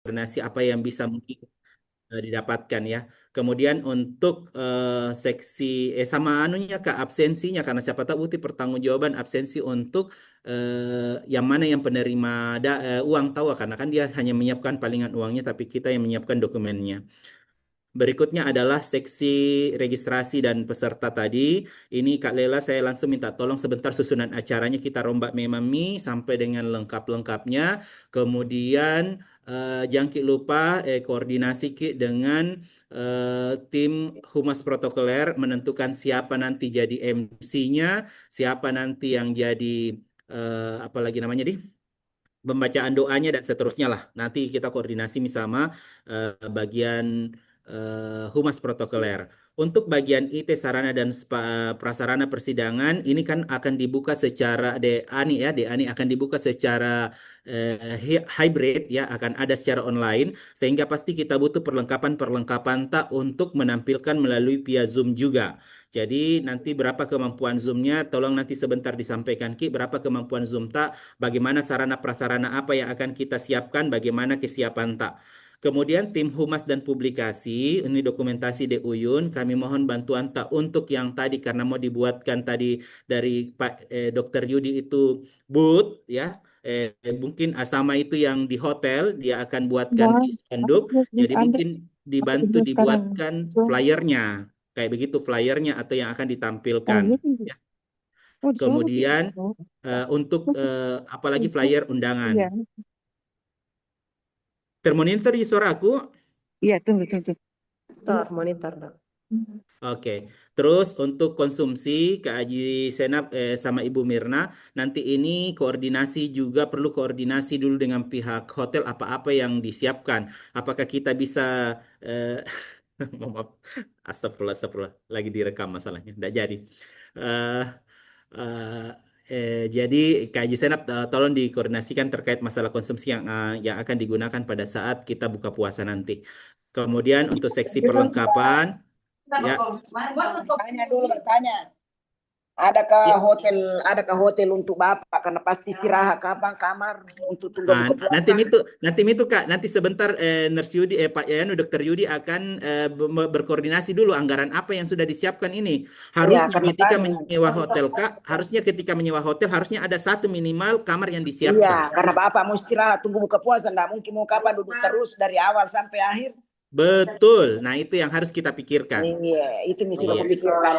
koordinasi apa yang bisa mungkin didapatkan ya. Kemudian untuk seksi sama anunya Kak absensinya karena siapa tahu butuh pertanggungjawaban absensi untuk yang mana yang penerima uang tahu karena kan dia hanya menyiapkan palingan uangnya tapi kita yang menyiapkan dokumennya. Berikutnya adalah seksi registrasi dan peserta tadi. Ini Kak Lela saya langsung minta tolong sebentar susunan acaranya kita rombak memami sampai dengan lengkap-lengkapnya. Kemudian jangan lupa koordinasi Ki dengan tim Humas Protokoler menentukan siapa nanti jadi MC-nya, siapa nanti yang jadi apa lagi namanya di pembacaan doanya dan seterusnya lah. Nanti kita koordinasi sama bagian Humas Protokoler. Untuk bagian IT sarana dan prasarana persidangan ini kan akan dibuka secara DANI ya, DANI akan dibuka secara hybrid ya, akan ada secara online sehingga pasti kita butuh perlengkapan-perlengkapan tak untuk menampilkan melalui via Zoom juga. Jadi nanti berapa kemampuan Zoom-nya, tolong nanti sebentar disampaikan Ki, berapa kemampuan Zoom tak, bagaimana sarana prasarana apa yang akan kita siapkan, bagaimana kesiapan tak. Kemudian tim humas dan publikasi, ini dokumentasi De Uyun, kami mohon bantuan tak untuk yang tadi karena mau dibuatkan tadi dari Pak Dokter Yudi itu booth ya. Mungkin sama itu yang di hotel dia akan buatkan Bang, aku spanduk, tugas di jadi Anda. mungkin Aku dibantu tugas sekarang. dibuatkan So, flyernya, kayak begitu flyernya atau yang akan oh ditampilkan. gitu. Ya. Oh di sana gitu. Kemudian Oh, untuk apalagi flyer undangan. iya. Termonitor di suara aku. Iya, tunggu, tunggu. Monitor, monitor dok. Oke, terus untuk konsumsi Kak Haji Senap sama Ibu Mirna, nanti ini koordinasi juga perlu koordinasi dulu dengan pihak hotel apa-apa yang disiapkan. Apakah kita bisa maaf, astagfirullah, astagfirullah, lagi direkam masalahnya, tidak jadi. Eh, eh, jadi Kak Haji Senap tolong dikoordinasikan terkait masalah konsumsi yang akan digunakan pada saat kita buka puasa nanti. Kemudian untuk seksi perlengkapan. Ya, Tanya dulu bertanya. ya. Adakah hotel untuk Bapak? Karena pasti istirahat kapan kamar untuk tunggu Ah, buka nanti puasa. itu Kak, nanti sebentar Nurse Yudi, Pak Yanu, Dokter Yudi akan berkoordinasi dulu anggaran apa yang sudah disiapkan ini. Ya, Harusnya karena ketika kan menyewa hotel Kak, harusnya ada satu minimal kamar yang iya, disiapkan. karena Bapak mau istirahat tunggu buka puasa, enggak mungkin mau kapan duduk terus dari awal sampai akhir. Betul. Nah, itu yang harus kita pikirkan. Iya, itu yang sudah Iya. kupikirkan.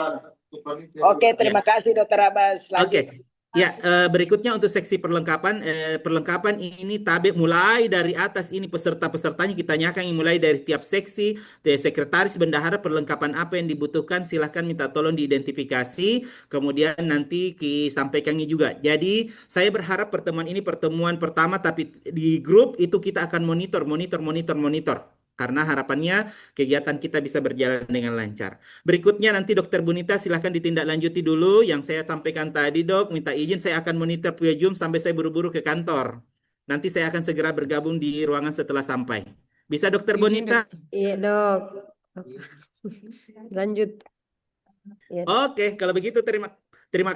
Oke, terima Ya. kasih Dokter Abbas. Lanjut. Oke. Ya, berikutnya untuk seksi perlengkapan, perlengkapan ini tabik mulai dari atas ini peserta-pesertanya kita nyatakan mulai dari tiap seksi, sekretaris bendahara perlengkapan apa yang dibutuhkan silahkan minta tolong diidentifikasi, kemudian nanti disampaikannya juga. Jadi saya berharap pertemuan ini pertemuan pertama tapi di grup itu kita akan monitor. Karena harapannya kegiatan kita bisa berjalan dengan lancar. Berikutnya nanti Dokter Bunita silahkan ditindaklanjuti dulu yang saya sampaikan tadi dok. Minta izin saya akan monitor via Zoom sampai saya buru-buru ke kantor. Nanti saya akan segera bergabung di ruangan setelah sampai. Bisa Dokter Izin Bonita? dok. Iya dok. Lanjut. Iya. Oke, kalau begitu terima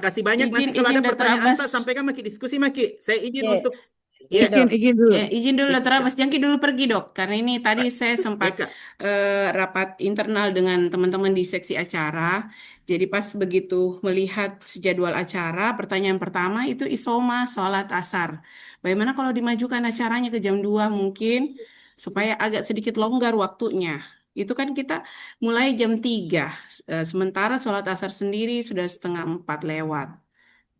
kasih banyak. Nanti Izin, kalau izin ada Dokter pertanyaan Abbas. tak sampaikan Maki diskusi Maki. Saya izin Iya. untuk Iya dok. Izin dulu. Izin dulu Iya, Dokter Abbas, Jangki dulu pergi dok. Karena ini tadi saya ya sempat Kak. rapat internal dengan teman-teman di seksi acara. Jadi pas begitu melihat jadwal acara, pertanyaan pertama itu isoma sholat asar. Bagaimana kalau dimajukan acaranya ke jam 2 mungkin supaya agak sedikit longgar waktunya. Itu kan kita mulai jam 3, sementara sholat asar sendiri sudah setengah 4 lewat.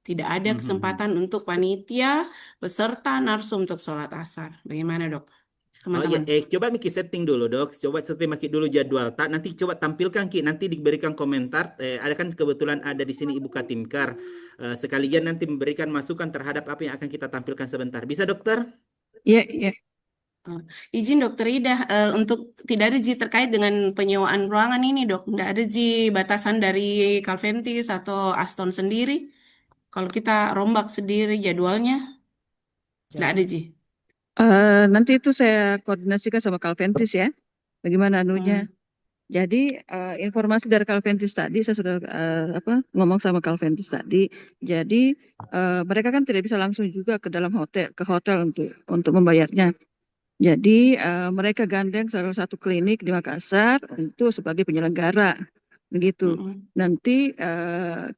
Tidak ada kesempatan untuk panitia, peserta, narsum untuk sholat asar. Bagaimana dok, Oh iya, teman-teman? coba Miki setting dulu dok. Coba setting Miki dulu jadwal. Tak nanti coba tampilkan Ki. Nanti diberikan komentar. Ada kan kebetulan ada di sini Ibu Katimkar. Sekalian nanti memberikan masukan terhadap apa yang akan kita tampilkan sebentar. Bisa dokter? Iya, iya. Oh, izin dokter Ida, untuk tidak ada Ji terkait dengan penyewaan ruangan ini dok. Tidak ada Ji batasan dari Calventis atau Aston sendiri. Kalau kita rombak sendiri jadwalnya, tidak ada Ji. Nanti itu saya koordinasikan sama Calventis ya. Bagaimana anunya? Hmm. Jadi informasi dari Calventis tadi saya sudah ngomong sama Calventis tadi. Jadi mereka kan tidak bisa langsung juga ke dalam hotel untuk membayarnya. Jadi mereka gandeng salah satu klinik di Makassar untuk sebagai penyelenggara, begitu. Mm-mm. Nanti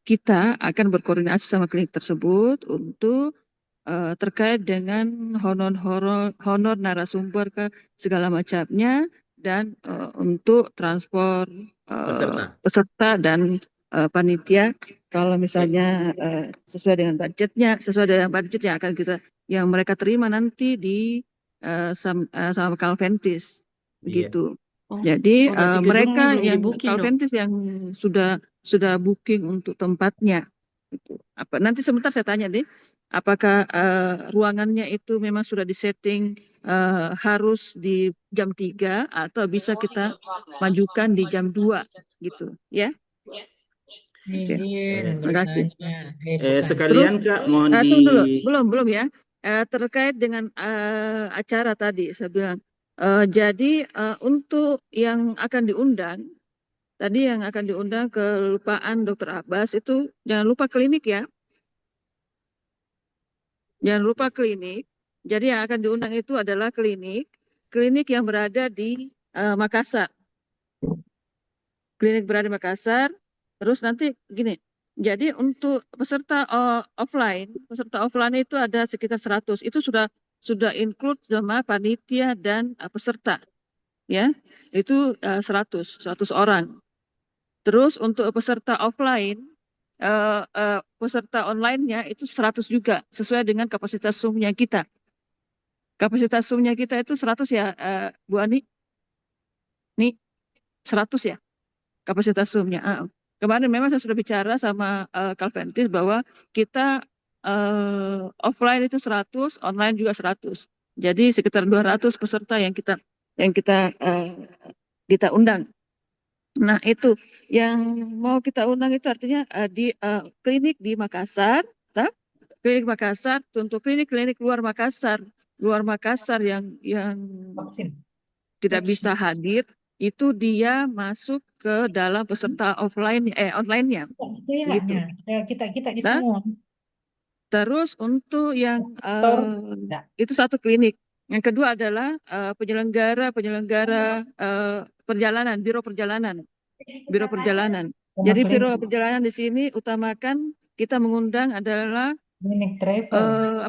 kita akan berkoordinasi sama klinik tersebut untuk terkait dengan honor narasumber ke segala macamnya dan untuk transport Peserta. peserta dan panitia kalau misalnya sesuai dengan budget yang akan yang mereka terima nanti di sama Calventis Iya. begitu. Oh, Jadi berarti gedungnya mereka belum yang di-booking, Dok. Calventis yang sudah booking untuk tempatnya itu. Nanti sebentar saya tanya deh, apakah ruangannya itu memang sudah disetting harus di jam 3 atau bisa kita majukan di jam 2 gitu ya. Oke, Izin terima kasih. bertanya. Terus Bukan. Sekalian Kak mohon tunggu dulu, belum ya. Terkait dengan acara tadi saya bilang, jadi untuk yang akan diundang, tadi yang akan diundang kelupaan Dr. Abbas itu jangan lupa klinik ya, jangan lupa klinik. Jadi yang akan diundang itu adalah klinik yang berada di Makassar. Klinik berada di Makassar. Terus nanti gini, jadi untuk peserta offline itu ada sekitar 100. Itu sudah include sama panitia dan peserta, ya. Itu 100 orang. Terus untuk peserta offline, peserta online-nya itu 100 juga, sesuai dengan kapasitas Zoom-nya kita. Kapasitas Zoom-nya kita itu 100 ya, Bu Ani? Nih, 100 ya kapasitas Zoom-nya. Kemarin memang saya sudah bicara sama Calventis bahwa kita offline itu 100, online juga 100. Jadi sekitar 200 peserta yang kita undang. Nah, itu yang mau kita undang itu artinya di klinik di Makassar, klinik Makassar, untuk klinik-klinik luar Makassar yang Vaksin. tidak bisa hadir, itu dia masuk ke dalam peserta online-nya, gitu. Kita di Nah, semua. terus untuk yang Tor, enggak. itu satu klinik. Yang kedua adalah penyelenggara perjalanan, biro perjalanan. Jadi Sama biro klinik. perjalanan di sini utamakan kita mengundang adalah Klinik travel.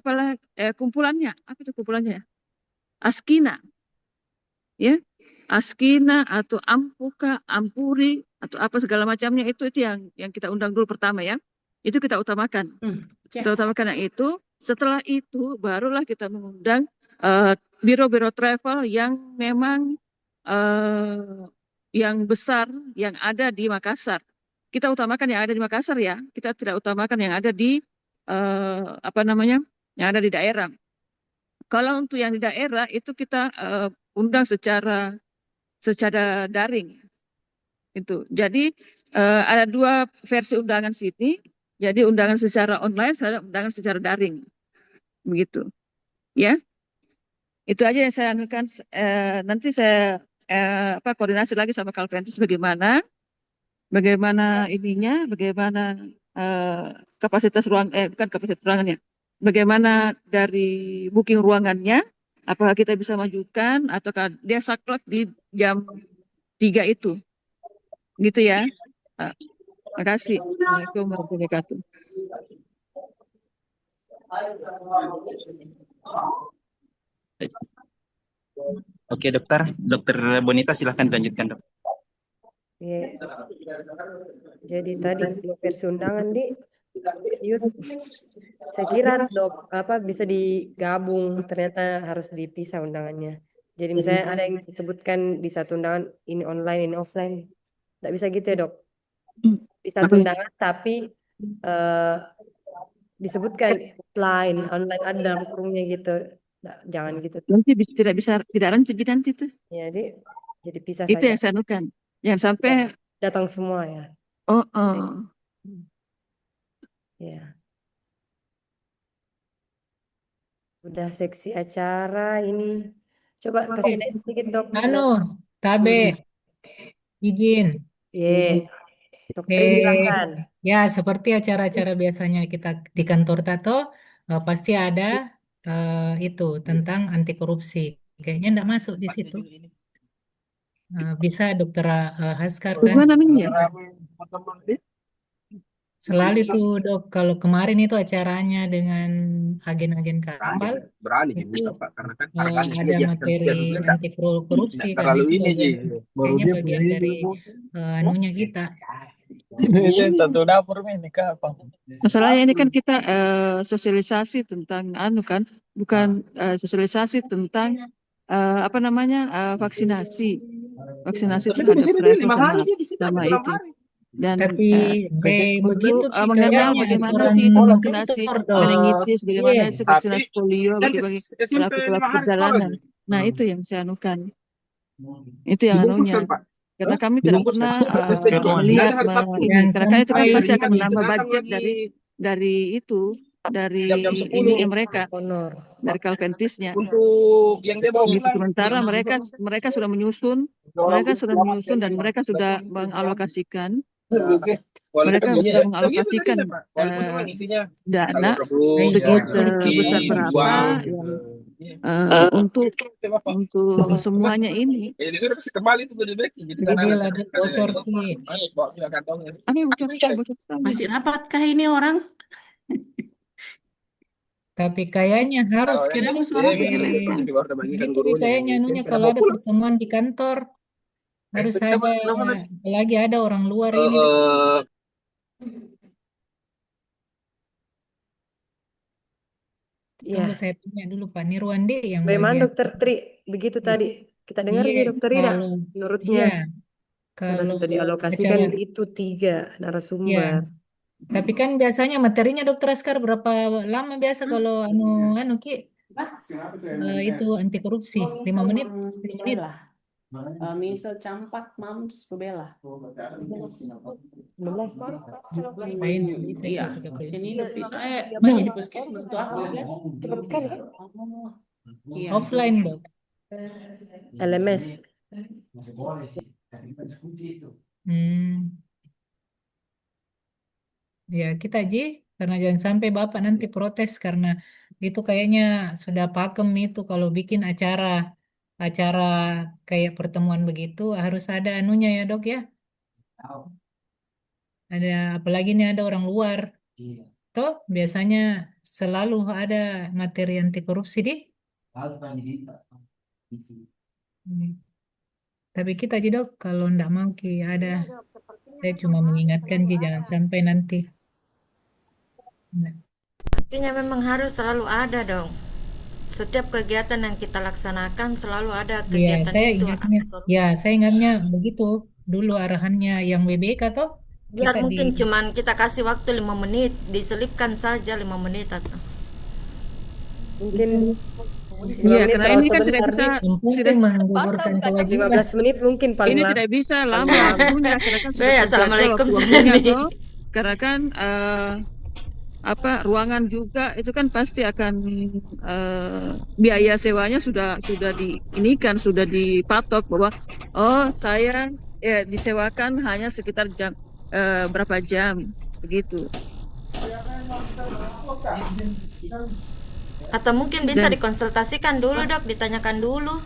kumpulannya. Apa itu kumpulannya? Askina, ya. Askina atau Ampuka, Ampuri atau apa segala macamnya itu yang kita undang dulu pertama ya. Itu kita utamakan. Kita utamakan yang itu. Setelah itu barulah kita mengundang biro-biro travel yang memang yang besar yang ada di Makassar. Kita utamakan yang ada di Makassar ya. Kita tidak utamakan yang ada di yang ada di daerah. Kalau untuk yang di daerah itu kita undang secara daring itu. Jadi ada dua versi undangan sini. Jadi undangan secara online, undangan secara daring, begitu. Ya, itu aja yang saya anukan. Nanti saya koordinasi lagi sama Calventus bagaimana ininya, bagaimana kapasitas bukan kapasitas ruangannya, bagaimana dari booking ruangannya, apakah kita bisa majukan ataukah dia saklek di jam 3 itu. Gitu ya. Terima kasih. Assalamualaikum warahmatullahi wabarakatuh. Oke dokter Bonita silahkan dilanjutkan dok. Iya. Jadi tadi dua versi undangan di saya kira bisa digabung, ternyata harus dipisah undangannya. Jadi misalnya ada yang disebutkan di satu undangan ini online, ini offline. Tidak bisa gitu ya dok? Di satu undangan tapi disebutkan offline, online ada dalam kurungnya gitu. Nah, jangan gitu. Nanti tidak lanjut nanti tuh. Jadi pisah itu saja. yang saya anukan. Jangan sampai datang semua ya. Ya. Udah seksi acara ini. Coba kasih sedikit dok. Tabe. Izin. Dokter silakan. Ya, seperti acara-acara biasanya kita di kantor Tato, pasti ada itu tentang anti korupsi. kayaknya enggak masuk di situ. Bisa Dokter Haskar kan? Bagaimana namanya ya? Selalu itu Dok, kalau kemarin itu acaranya dengan agen-agen kapal itu ada materi anti korupsi karena itu bagian kayaknya bagian dari anunya kita. Masalahnya ini kan kita sosialisasi tentang kan, bukan sosialisasi tentang apa namanya vaksinasi terhadap travel sama itu. Dan Tapi begitu untuk Ki, mengenal kayaknya bagaimana aturan sih itu vaksinasi kantor Dok. meningitis, bagaimana Iya. itu vaksinasi polio bagi pelaku perjalanan. Nah, itu yang saya anukan. Itu yang anunya. Karena kami tidak pernah melihat ini, Jangan karena kan itu kan sampai pasti akan ini. menambah budget dari itu, dari ininya mereka, Honor. dari Calventisnya. Untuk yang dia bawa Gitu. pulang, Sementara mereka sudah menyusun, dan mereka sudah mengalokasikan, mereka sudah mengalokasikan dana Baik, sebesar berapa untuk semuanya ini. jadi disuruh kasih kembali itu jadi backing. Jadi Jadi lanjut bocor Ki. Apa yang bocor sekali? Masih rapatkah ini orang? Tapi kayaknya harus kan Ini suaraku jelek sekali. begitu Ki, kayaknya anunya kalau ada pertemuan di kantor harus ada, apalagi ada orang luar ini. Tunggu saya tanya dulu Pak Nirwandi yang Bagaimana bagian. Dokter Tri? Begitu tadi kita dengar Iya, sih Dokter Ida, kalau menurutnya iya, karena kalau sudah dialokasikan acara itu 3 ya. narasumber. Tapi kan biasanya materinya Dokter Askar berapa lama biasa kalau anu Ki itu anti korupsi 5 menit 10 menit. Misal campak, mams, rubella. 16. Saya nggak bisa Iya, ikut ke sini klinik. banyak di puskesmas itu apa? Cepat sekali. Iya. Offline Dok. LMS. Ya kita karena jangan sampai Bapak nanti protes karena itu kayaknya sudah pakem itu kalau bikin acara kayak pertemuan begitu harus ada anunya ya Dok ya. Ada apalagi ini ada orang luar. Toh biasanya selalu ada materi anti korupsi di. Hmm. Tapi kita Dok kalau ndak mau ada, saya cuma mengingatkan jangan sampai nanti. Nah, Artinya memang harus selalu ada dong. Setiap kegiatan yang kita laksanakan selalu ada ya kegiatan saya itu. ingatnya, saya ingatnya begitu dulu arahannya yang WBK toh Biar kita mungkin cuman kita kasih waktu 5 menit, diselipkan saja 5 menit atau Mungkin Iya, 5 menit karena terlalu ini kan tidak sebentar bisa, nih. yang penting menggugurkan kewajiban. 15 menit mungkin paling ini lama. tidak bisa lama waktunya, karena kan sudah Baik, terjadwal Assalamualaikum waktu waktunya Sani. toh. Karena kan ruangan juga itu kan pasti akan biaya sewanya sudah diinikan, sudah dipatok bahwa saya disewakan hanya sekitar jam berapa jam begitu. Atau mungkin bisa Dan dikonsultasikan dulu dok, ditanyakan dulu.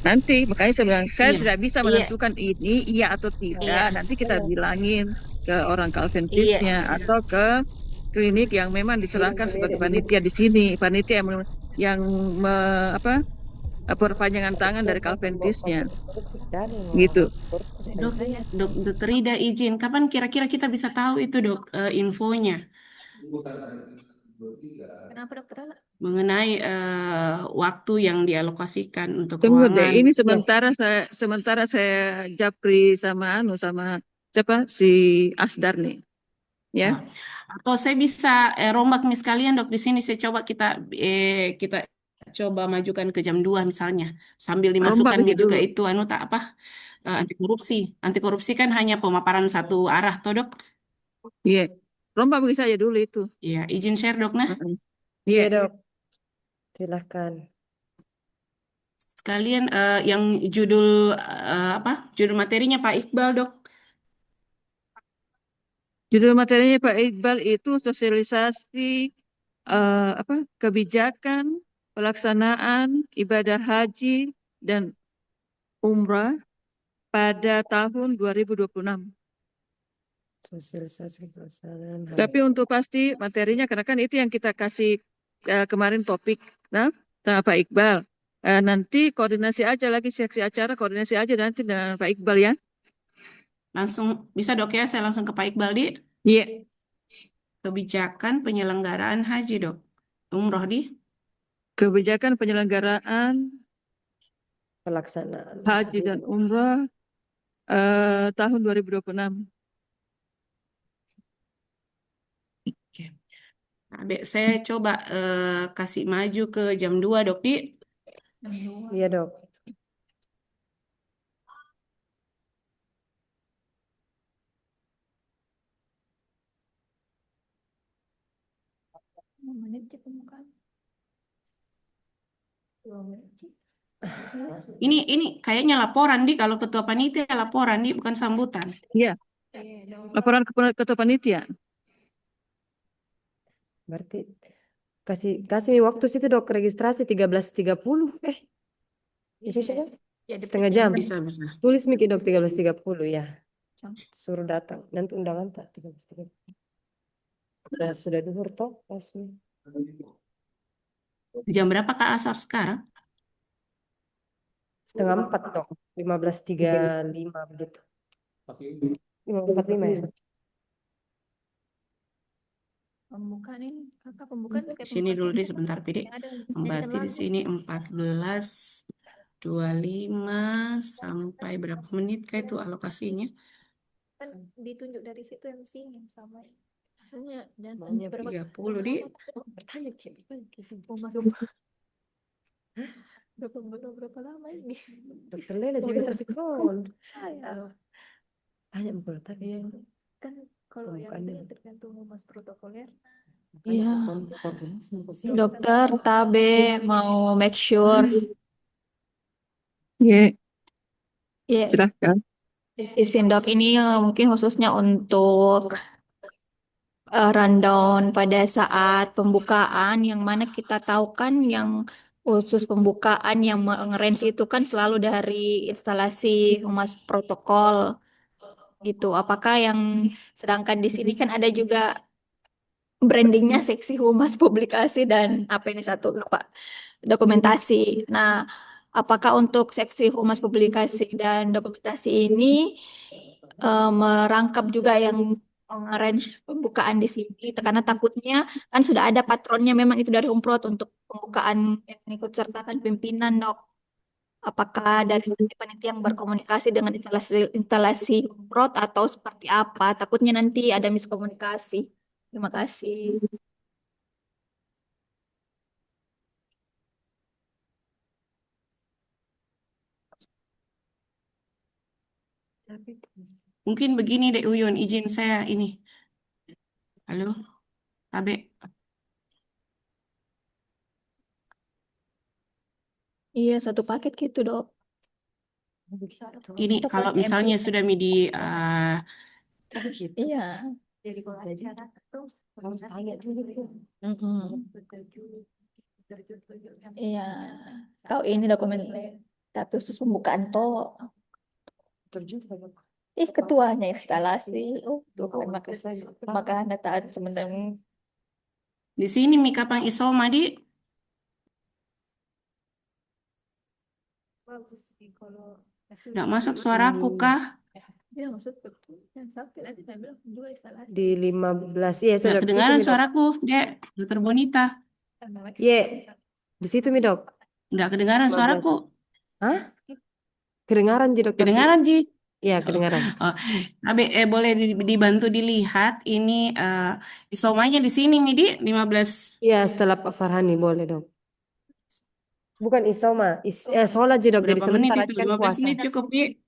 nanti makanya saya bilang saya Iya. tidak bisa menentukan ini iya atau tidak. Nanti kita bilangin ke orang Calventisnya atau ke klinik yang memang diserahkan sebagai panitia di sini, panitia yang perpanjangan tangan dari Calventisnya, gitu. Dokter Ida izin, kapan kira-kira kita bisa tahu itu dok infonya Kenapa dokter? mengenai waktu yang dialokasikan untuk Tunggu ruangan? deh, ini sementara saya japri sama siapa si Asdar nih, ya. Atau saya bisa rombak nih sekalian dok di sini. Saya coba kita coba majukan ke jam 2 misalnya, sambil dimasukkan Rombak aja juga dulu. itu anti korupsi. Anti korupsi kan hanya pemaparan satu arah toh dok. Iya, rombak begitu saja dulu itu. Iya, izin share dok nah. Iya Iya. dok, silahkan. Sekalian yang judul judul materinya Pak Iqbal dok. Judul materinya Pak Iqbal itu sosialisasi kebijakan pelaksanaan ibadah haji dan umrah pada tahun 2026. Sosialisasi pelaksanaan Tapi untuk pasti materinya, karena kan itu yang kita kasih kemarin topik, nah, sama Pak Iqbal. Nanti koordinasi aja lagi seksi acara, koordinasi aja nanti dengan Pak Iqbal ya. Langsung bisa dok ya, saya langsung ke Pak Iqbal di Iya, kebijakan penyelenggaraan haji dok. Umroh di kebijakan penyelenggaraan pelaksanaan haji dan umrah tahun 2026. Nah, saya coba kasih maju ke jam 2 dok di. Iya dok. Ini kayaknya laporan di, kalau ketua panitia laporan di, bukan sambutan. Iya, laporan ketua panitia. Berarti kasih waktu situ dok registrasi 13.30. Ya sudah ya? Setengah jam. Bisa. Tulis Miki dok 13.30 ya. Suruh datang. Nanti undangan tak 13.30. Sudah duhur toh Asmi. Jam berapa Kak Asar sekarang? 3:30 dok. 15.35 begitu. 5:45 ya. Pembukaan ini, kakak pembukaan kayak Sini dulu pembukaan deh sebentar, Pidi. Berarti di sini 14.25 sampai berapa menit kayak itu alokasinya? kan ditunjuk dari situ MC-nya yang sama. Maksudnya dan Maunya berapa 30 di. Bertanya Ki. berapa lama ini? Dokter Lela dia bisa sinkron. Saya tanya Mbak tadi. Kan kalau yang Bukan. itu yang tergantung humas protokoler. Iya. Koordinasi. Dokter Tabe mau make sure. Iya, Ya, silahkan. izin dok ini mungkin khususnya untuk rundown pada saat pembukaan, yang mana kita tahu kan yang khusus pembukaan yang mengerange itu kan selalu dari instalasi humas protokol gitu. Apakah yang sedangkan di sini kan ada juga brandingnya seksi humas publikasi dan apa ini satu lupa dokumentasi. Nah, apakah untuk seksi humas publikasi dan dokumentasi ini merangkap juga yang arrange pembukaan di sini? Karena takutnya kan sudah ada patronnya memang itu dari Umprot untuk pembukaan yang ikut sertakan pimpinan dok. Apakah dari panitia yang berkomunikasi dengan instalasi Umprot atau seperti apa? Takutnya nanti ada miskomunikasi. Terima kasih. Mungkin begini deh Uyun, izin saya ini. Halo, Tabe. Iya, satu paket gitu, dok. Ini kalau misalnya sudah di Iya. Jadi kalau ada acara itu Harus tanya dulu. Mm-mm. Iya. Kau ini dokumen tapi khusus pembukaan toh. Terjun sebagai Ketuanya instalasi. Oh, tuh maka Anda taat sebenarnya. di sini Mika Pang Isoma di. bagus sih kalau Nggak masuk suaraku kah? dia maksud yang sampai nanti saya bilang juga instalasi. di 15 iya Nggak sudah kedengaran suaraku, Dek. Dokter Bonita. Iya. Di situ mi dok. Nggak kedengaran 15. suaraku. Hah? Kedengaran ji dok. Kedengaran, Ji. Iya kedengaran. Oh, Tabe, boleh dibantu dilihat ini isomanya di sini, Midi, 15. Iya setelah Pak Farhani boleh dok. Bukan isoma, sholat ji dok. Jadi Berapa menit sebentar itu? aja kan 15 puasa. menit cukup, Di.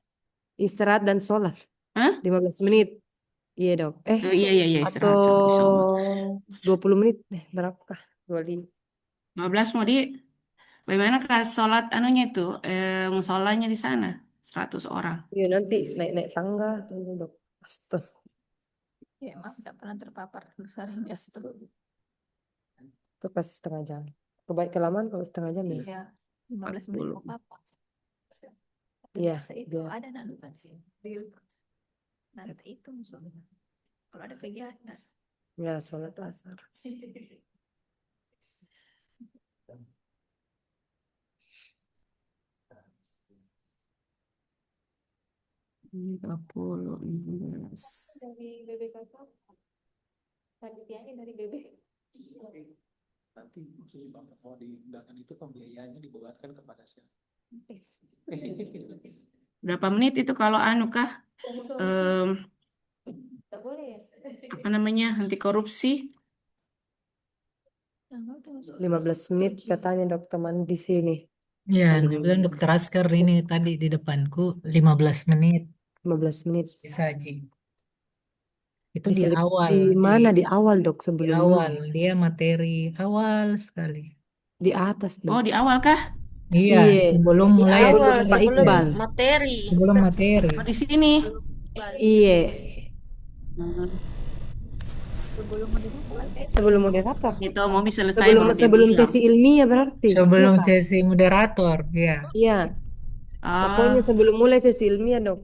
Istirahat dan sholat. Hah? 15 menit. Iya dok. Oh, iya, Atau istirahat sama isoma. 20 menit. Berapakah? 25. 15 mau, Di. Bagaimana kah sholat anunya itu? Musolanya di sana? 100 orang. Iya nanti naik tangga dulu dok. Astaga. Ya, maaf, tidak pernah terpapar besar itu. Itu pasti setengah jam. Kebaik kelamaan kalau setengah jam ya. Iya, 15 menit 40. mau apa? Iya, Itu biar. ada nanti itu misalnya. Kalau ada kegiatan. Ya, sholat asar. Ini 20, 15. Dari BBKK, panitianya dari BBK. Nanti maksudnya kalau diundangkan itu pembiayaannya dibebankan kepada siapa? Berapa menit itu kalau anu kah? Tidak boleh ya? Apa namanya? Anti korupsi? 15 menit katanya dok teman di sini. Ya, kebetulan dokter Askar ini tadi di depanku 15 menit 15 menit. bisa Ji. Itu di Diselip awal, di mana di awal dok di sebelum awal ini? dia materi awal sekali. Di atas Oh, dok. di awal kah? Iya, Iya. sebelum Di mulai awal Pak sebelum Iqbal. materi. sebelum materi. Oh, di sini. Iya. Hmm. Sebelum moderator. Itu mau selesai baru dia Sebelum bilang. sesi ilmiah berarti. Sebelum Iya, Kak? sesi moderator, ya. Iya. Pokoknya Ah, sebelum mulai sesi ilmiah dok.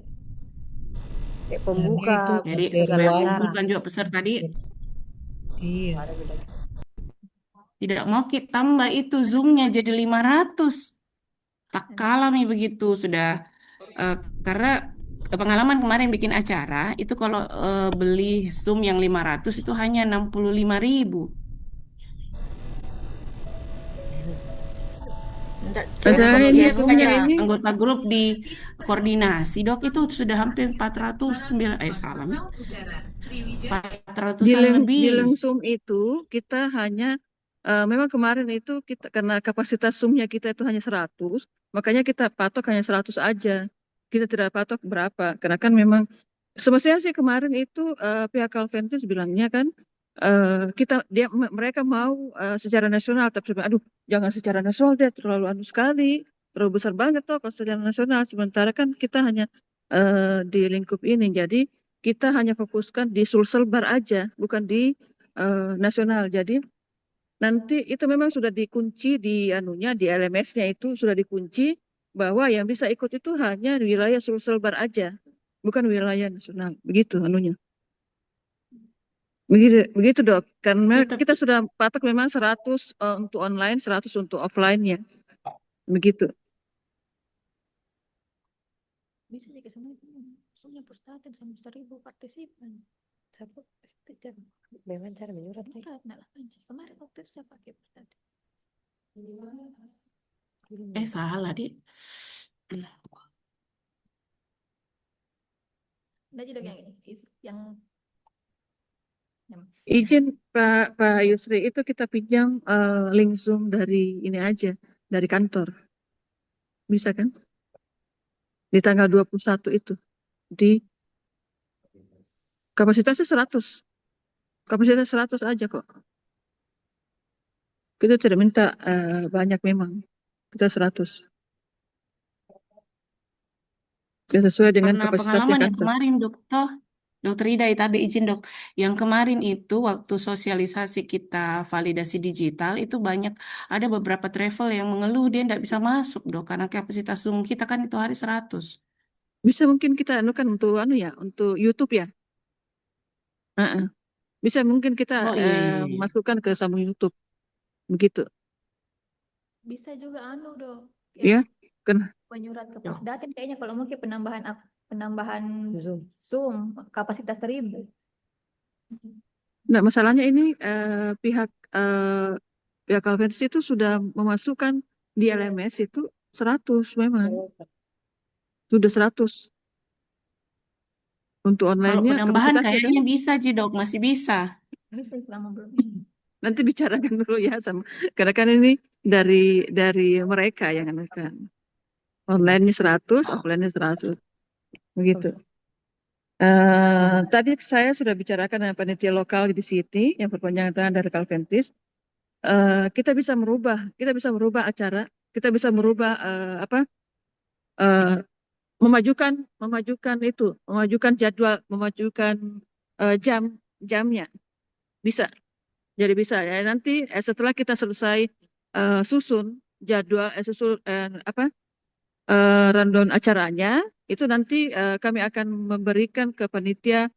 Kayak Jadi pembuka itu jadi materi supaya segala awal. acara. mengumpulkan juga peserta tadi. Iya. Tidak mau kita tambah itu Zoom-nya jadi 500. Tak kalah nih begitu sudah. Karena pengalaman kemarin bikin acara itu kalau beli Zoom yang 500 itu hanya 65.000. Enggak, Dan Padahal kalau ini lihat Zoom-nya saja ini anggota grup di koordinasi dok itu sudah hampir 409 salah nih. 400-an di lebih. Zoom itu kita hanya memang kemarin itu kita karena kapasitas Zoom-nya kita itu hanya 100, makanya kita patok hanya 100 aja. Kita tidak patok berapa. Karena kan memang semestinya sih kemarin itu pihak Calventus bilangnya kan mereka mau secara nasional, tapi aduh jangan secara nasional deh, terlalu anu sekali, terlalu besar banget toh kalau secara nasional. Sementara kan kita hanya di lingkup ini, jadi kita hanya fokuskan di Sulselbar aja, bukan di nasional. Jadi nanti itu memang sudah dikunci di anunya, di LMS-nya itu sudah dikunci bahwa yang bisa ikut itu hanya wilayah Sulselbar aja, bukan wilayah nasional. Begitu anunya. Begitu, begitu dok. Karena Ya, kita tapi sudah patok memang 100 untuk online, 100 untuk offline-nya. Begitu. Bisa nih ke sana itu. Punya pustatin sama 1.000 partisipan. Siapa? Memang cara menyurat. Berat, enggak lah Panji. Kemarin waktu itu saya pakai pustatin. salah deh. Enggak juga yang ini. Yang Izin Pak Yusri itu kita pinjam link Zoom dari ini aja, dari kantor. Bisa kan? Di tanggal 21 itu. Di kapasitasnya 100. Kapasitas 100 aja kok. Kita tidak minta banyak memang. Kita 100. Ya, sesuai dengan Karena kapasitasnya pengalaman yang kantor. kemarin Dokter Ida, tapi izin dok, yang kemarin itu waktu sosialisasi kita validasi digital itu banyak ada beberapa travel yang mengeluh dia tidak bisa masuk dok karena kapasitas Zoom kita kan itu hari 100. Bisa mungkin kita anukan untuk untuk YouTube ya. Heeh. Bisa mungkin kita Oh iya iya iya. masukkan ke sambung YouTube. Begitu. bisa juga anu dong. Ya. Kan Penyurat ke Pusdatin kayaknya kalau mungkin penambahan Zoom kapasitas 1.000. Nah, masalahnya ini pihak Calvinus itu sudah memasukkan di LMS itu 100 memang. Sudah 100. Untuk Kalau online-nya penambahan kapasitasnya kan kayaknya bisa Dok, masih bisa. Bisa selama belum ini. nanti bicarakan dulu ya sama karena kan ini dari mereka yang anukan. Online-nya 100, offline-nya 100. Begitu. Tadi saya sudah bicarakan dengan panitia lokal di sini yang berpanjangan tangan dari Calventis. Kita bisa merubah acara, kita bisa merubah memajukan jadwal, memajukan jamnya, bisa. Jadi bisa ya nanti setelah kita selesai susun jadwal rundown acaranya itu nanti kami akan memberikan ke panitia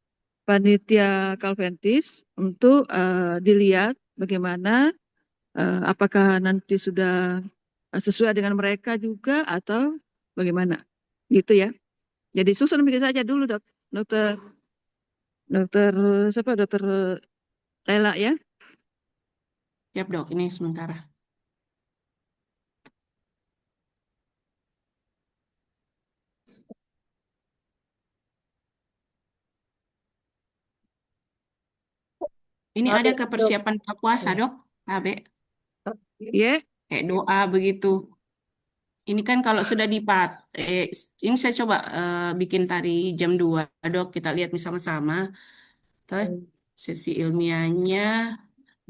Calventis untuk dilihat bagaimana apakah nanti sudah sesuai dengan mereka juga atau bagaimana gitu ya. Jadi susun begitu saja dulu dokter dokter siapa dokter Lela ya. Siap dok, ini sementara. Ini ada Dok. kepersiapan buka puasa dok, Tabe, Ya. kayak doa begitu. Ini kan kalau sudah ini saya coba bikin tadi jam 2 dok, kita lihat sama-sama. Terus sesi ilmiahnya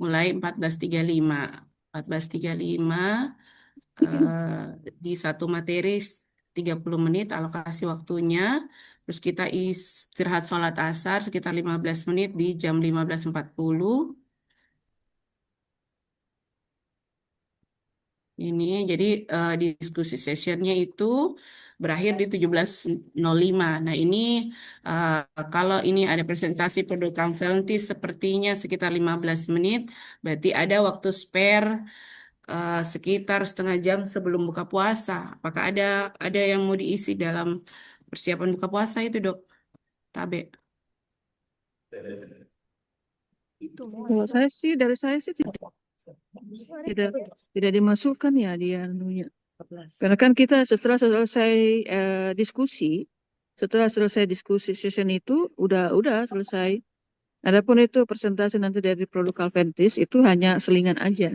mulai 14.35. 14.35 di satu materi 30 menit alokasi waktunya. Terus kita istirahat sholat asar sekitar 15 menit di jam 15.40. Ini jadi diskusi sessionnya itu berakhir di 17.05. Nah ini kalau ini ada presentasi produk Calventis sepertinya sekitar 15 menit, berarti ada waktu spare sekitar setengah jam sebelum buka puasa. Apakah ada yang mau diisi dalam persiapan buka puasa itu dok? Tabe. Kalau dari saya sih tidak dimasukkan ya dia anunya. Karena kan kita setelah selesai diskusi session itu udah selesai. Adapun itu presentasi nanti dari produk Calventis itu hanya selingan aja.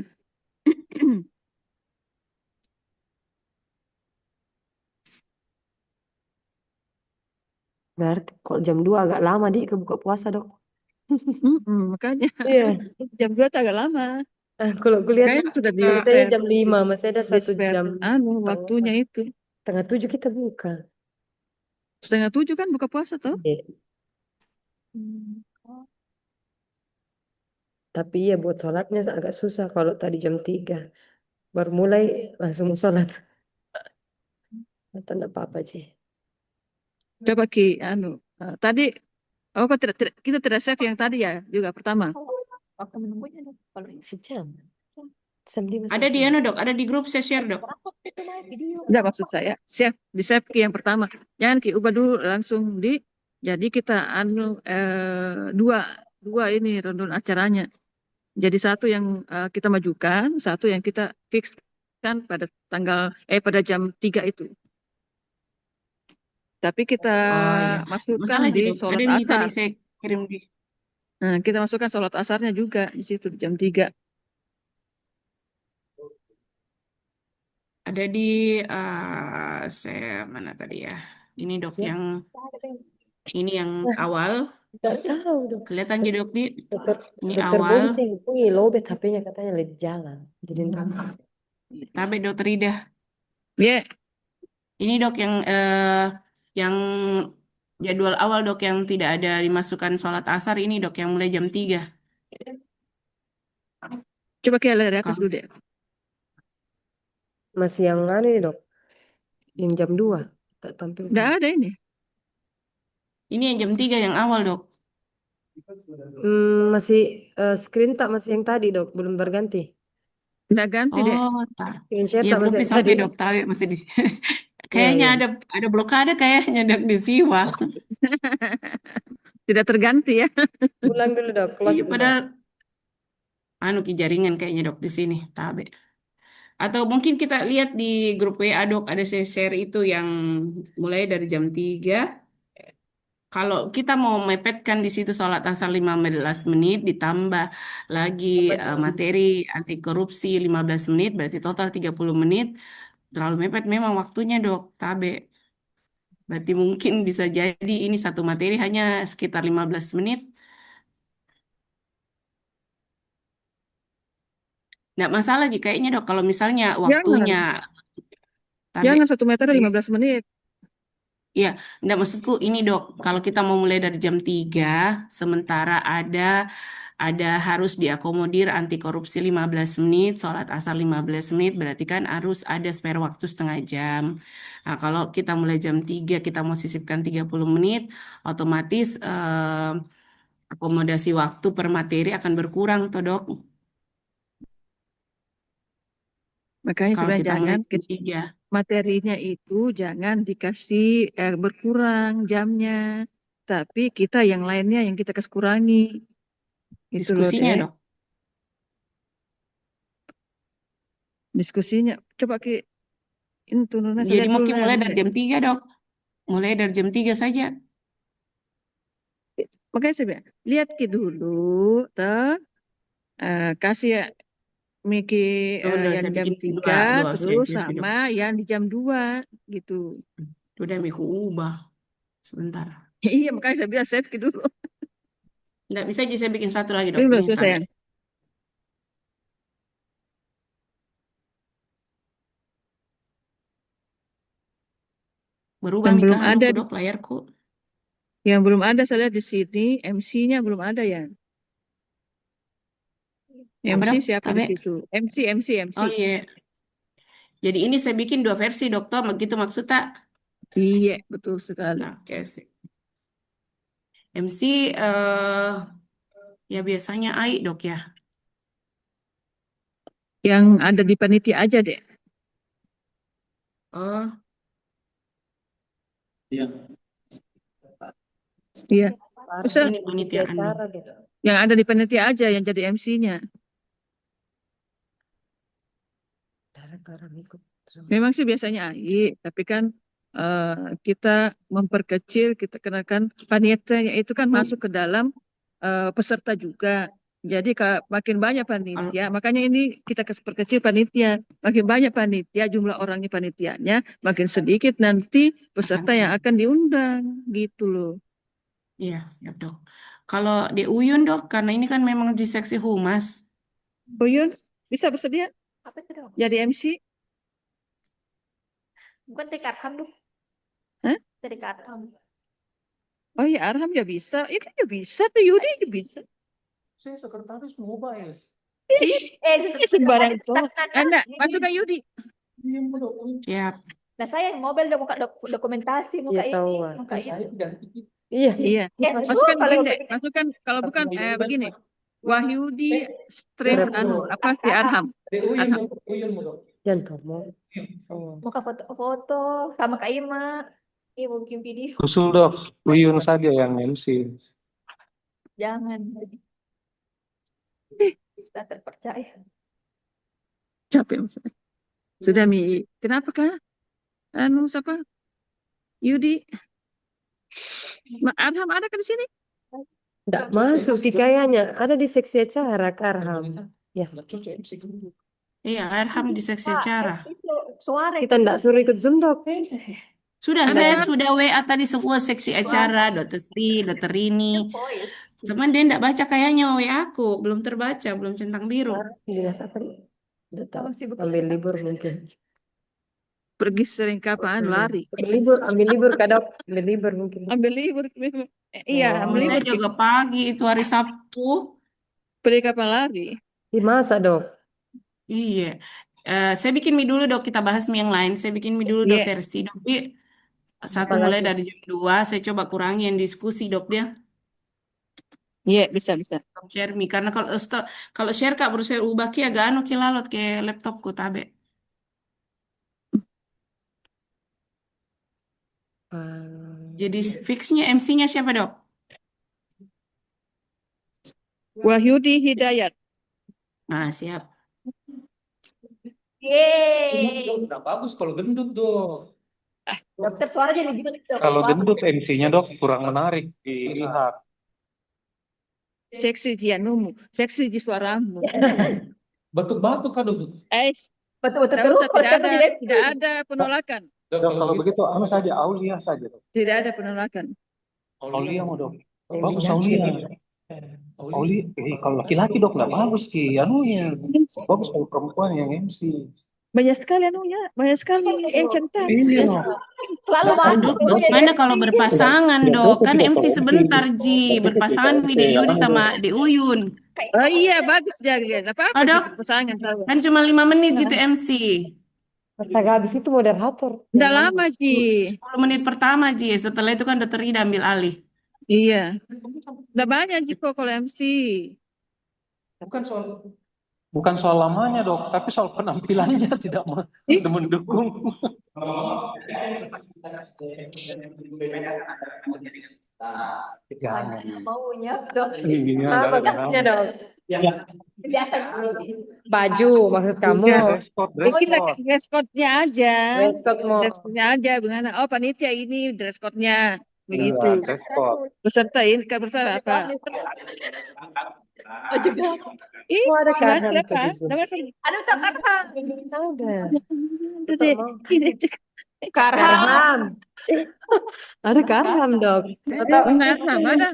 Berarti kalau jam 2 agak lama di ke buka puasa dok. Makanya Iya. jam 2 itu agak lama. Kalau kulihat Makanya sudah di tulisannya jam 5, masih ada di 1 spare jam. waktunya itu. Setengah 7 kita buka. Setengah 7 kan buka puasa toh? Iya. Tapi ya buat sholatnya agak susah kalau tadi jam 3. Baru mulai langsung sholat. Atau enggak apa-apa sih. Coba tadi kita tidak save yang tadi ya juga pertama. Waktu menunggunya Sejam. Ada di dok, ada di grup saya share dok. Enggak, maksud saya di save ke yang pertama. Jangan ubah dulu langsung jadi kita dua ini rundown acaranya. Jadi satu yang kita majukan, satu yang kita fixkan pada jam 3 itu. Tapi kita masukkan Masalah di dok. sholat Ada nih asar. tadi saya kirim di. Nah, kita masukkan sholat asarnya juga di situ jam 3. Ada di saya mana tadi ya? Ini dok yang awal. Tidak tahu dok. Kelihatan jadi dok di ini Dokter awal. Bobby saya hubungi lobet HP-nya katanya lagi jalan. Jadi enggak. Tapi dokter Ida. Ya. Ini dok yang jadwal awal dok yang tidak ada dimasukkan sholat asar ini dok yang mulai jam 3. Coba kita lihat dari atas dulu deh. Masih yang mana nih dok? Yang jam 2 tak tampil. Nggak ada ini. Ini yang jam 3 yang awal dok. Masih screen tak masih yang tadi dok, belum berganti. Nggak ganti deh. Screenshot Iya tak belum masih sampai tadi. dok, tahu masih di. Kayaknya ada blokade kayaknya dok di Siwa. Tidak terganti ya. Ulang dulu dok. Iya padahal jaringan kayaknya dok di sini, tabe. Atau mungkin kita lihat di grup WA dok ada share itu yang mulai dari jam 3. Kalau kita mau mepetkan di situ sholat asar 15 menit ditambah lagi materi anti korupsi 15 menit berarti total 30 menit. Terlalu mepet memang waktunya dok, tabe. Berarti mungkin bisa jadi ini satu materi hanya sekitar 15 menit. Nggak masalah sih kayaknya dok kalau misalnya waktunya. Jangan 1 meter 15 menit. Iya, enggak maksudku ini dok, kalau kita mau mulai dari jam 3, sementara ada harus diakomodir anti korupsi 15 menit, sholat asar 15 menit, berarti kan harus ada spare waktu setengah jam. Nah, kalau kita mulai jam 3, kita mau sisipkan 30 menit, otomatis akomodasi waktu per materi akan berkurang, toh dok. Makanya Kalau sebenarnya kita mulai jangan jam 3. materinya itu jangan dikasih berkurang jamnya, tapi kita yang lainnya yang kita kasih kurangi. Itu loh, Diskusinya Dek. dok. Diskusinya. Coba ini turunnya saya Jadi lihat dulu mungkin lah mulai ini, dari Dek. jam 3 dok. Mulai dari jam 3 saja. Makanya saya bilang, lihat dulu, kasih Miki Udah yang saya jam bikin 3 dua terus sesi dok. sama yang di jam 2 gitu. Udah aku ubah sebentar. Iya, makanya saya bilang save dulu. Nggak bisa aja saya bikin satu lagi dok. Ini Ini betul tabe. sayang. Berubah Yang Mika belum ada anuku dok layarku. yang belum ada saya lihat di sini MC-nya belum ada ya. Apa MC dok? siapa di Tabe. situ? MC. Oh iya. Jadi ini saya bikin 2 versi dokter, begitu maksudnya. Iya, betul sekali. Nah, oke sih. MC ya biasanya AI dok ya. Yang ada di panitia aja, Dek. Oh Iya. Iya. Parah, Usah ini seksi panitia anu. acara deh. yang ada di panitia aja yang jadi MC-nya. Darah ikut. Memang sih biasanya AI, tapi kan kita memperkecil, kita kenakan panitianya itu kan masuk ke dalam peserta juga. Jadi makin banyak panitia, makanya ini kita perkecil panitia. Makin banyak panitia, jumlah orangnya panitianya, makin sedikit nanti peserta yang akan diundang, gitu loh. Iya, siap dok. Kalau di Uyun dok, karena ini kan memang di seksi humas. Uyun, bisa bersedia Apa itu dong? jadi MC? Bukan TK Arham dong. Hah? TK Arham. Oh iya, Arham ya bisa. Itu ya bisa tuh, Yudi ya bisa. Saya sekretaris mobile. Sembarang tuh. Anda, masukkan Yudi. Siap. Nah saya yang mobile udah buka dokumentasi muka Iya, tahu, ini, Wak. muka Saya ini. ganti. Iya. Iya. Masukkan Bende. Masukkan kalau bukan begini. Wahyudi stream apa si Arham. Arham. Jangan mau. Muka foto-foto sama Kak Ima. Iya mungkin video. Usul dok, Uyun saja yang MC. Jangan. Kita terpercaya. Capek maksudnya. Sudah Mi. Kenapa kah? Siapa? Yudi. Arham ada kan di sini? Enggak masuk kayaknya. Ada di seksi acara Karham. Ya. Iya, Arham di seksi acara. Suara Kita enggak suruh ikut Zoom, Dok. Sudah saya sudah WA tadi semua seksi acara, Dokter Sri, Dokter Rini. Cuman dia enggak baca kayaknya WA aku, belum terbaca, belum centang biru. Dinas apa nih? Udah tahu. Ambil libur mungkin. Pergi sering kapan? Lari. Ambil libur Kak Dok. Ambil libur mungkin. Ambil libur. Iya, ambil Saya libur. juga pagi itu hari Sabtu. Pergi kapan lari? Di masa, Dok? Iya. Saya bikin mie dulu dok, kita bahas mie yang lain. Saya bikin mie dulu dok versi dok. Satu mulai dari jam 2, saya coba kurangi yang diskusi dok dia. Iya, bisa. Share mie, karena kalau share kak baru saya ubah ki agak anu ki lalot ke laptopku tabe. Jadi fixnya MC-nya siapa dok? Wahyudi Hidayat. Nah siap. Yeay. Udah bagus kalau gendut dok. Dokter suara jadi gitu. Kalau gendut MC-nya dok kurang menarik dilihat. Seksi jianumu, seksi di suaramu. Batuk-batuk kan dok. Betul-betul Tahu terus tidak ada penolakan. Dok, kalau begitu anu saja Aulia saja dok. Tidak ada penolakan. Aulia mau dok. Bagus Aulia. Aulia, kalau laki-laki dok nggak bagus ki anunya. Bagus kalau perempuan yang MC. Banyak sekali anunya, banyak sekali yang centang. Iya. Lalu Mana kalau berpasangan dok, kan MC sebentar Ji, berpasangan Mi De Yudi sama De Uyun. Oh iya, bagus Jarian. Apa-apa Oh, Dok, gitu pasangan tahu. kan cuma 5 menit gitu MC. Astaga, habis itu moderator Udah yang lama, Ji. 10 menit pertama, Ji. Setelah itu kan Dokter Ida ambil alih. Iya. Udah banyak Ji kok kalau MC. Bukan soal lamanya dok, tapi soal penampilannya tidak Ih, mendukung. Jangan. maunya dok. Iya, Apa nggak ada maksudnya dok? Biasa. Baju maksud kamu? enggak. dress code, dress Kita code. dress code-nya aja. Dress code mau Dress code-nya aja gimana? Oh, panitia ini dress code-nya begitu. Iya, dress code. Peserta ini kan peserta apa? Oh juga. Ih, oh ada gimana Karham siapa? tuh di sini. Nama apa? Ada Kak Karham. Ada. Itu deh. Ini cek. Karham. Karham. Ada Karham dok. Siapa tahu Mana Arham? Ada.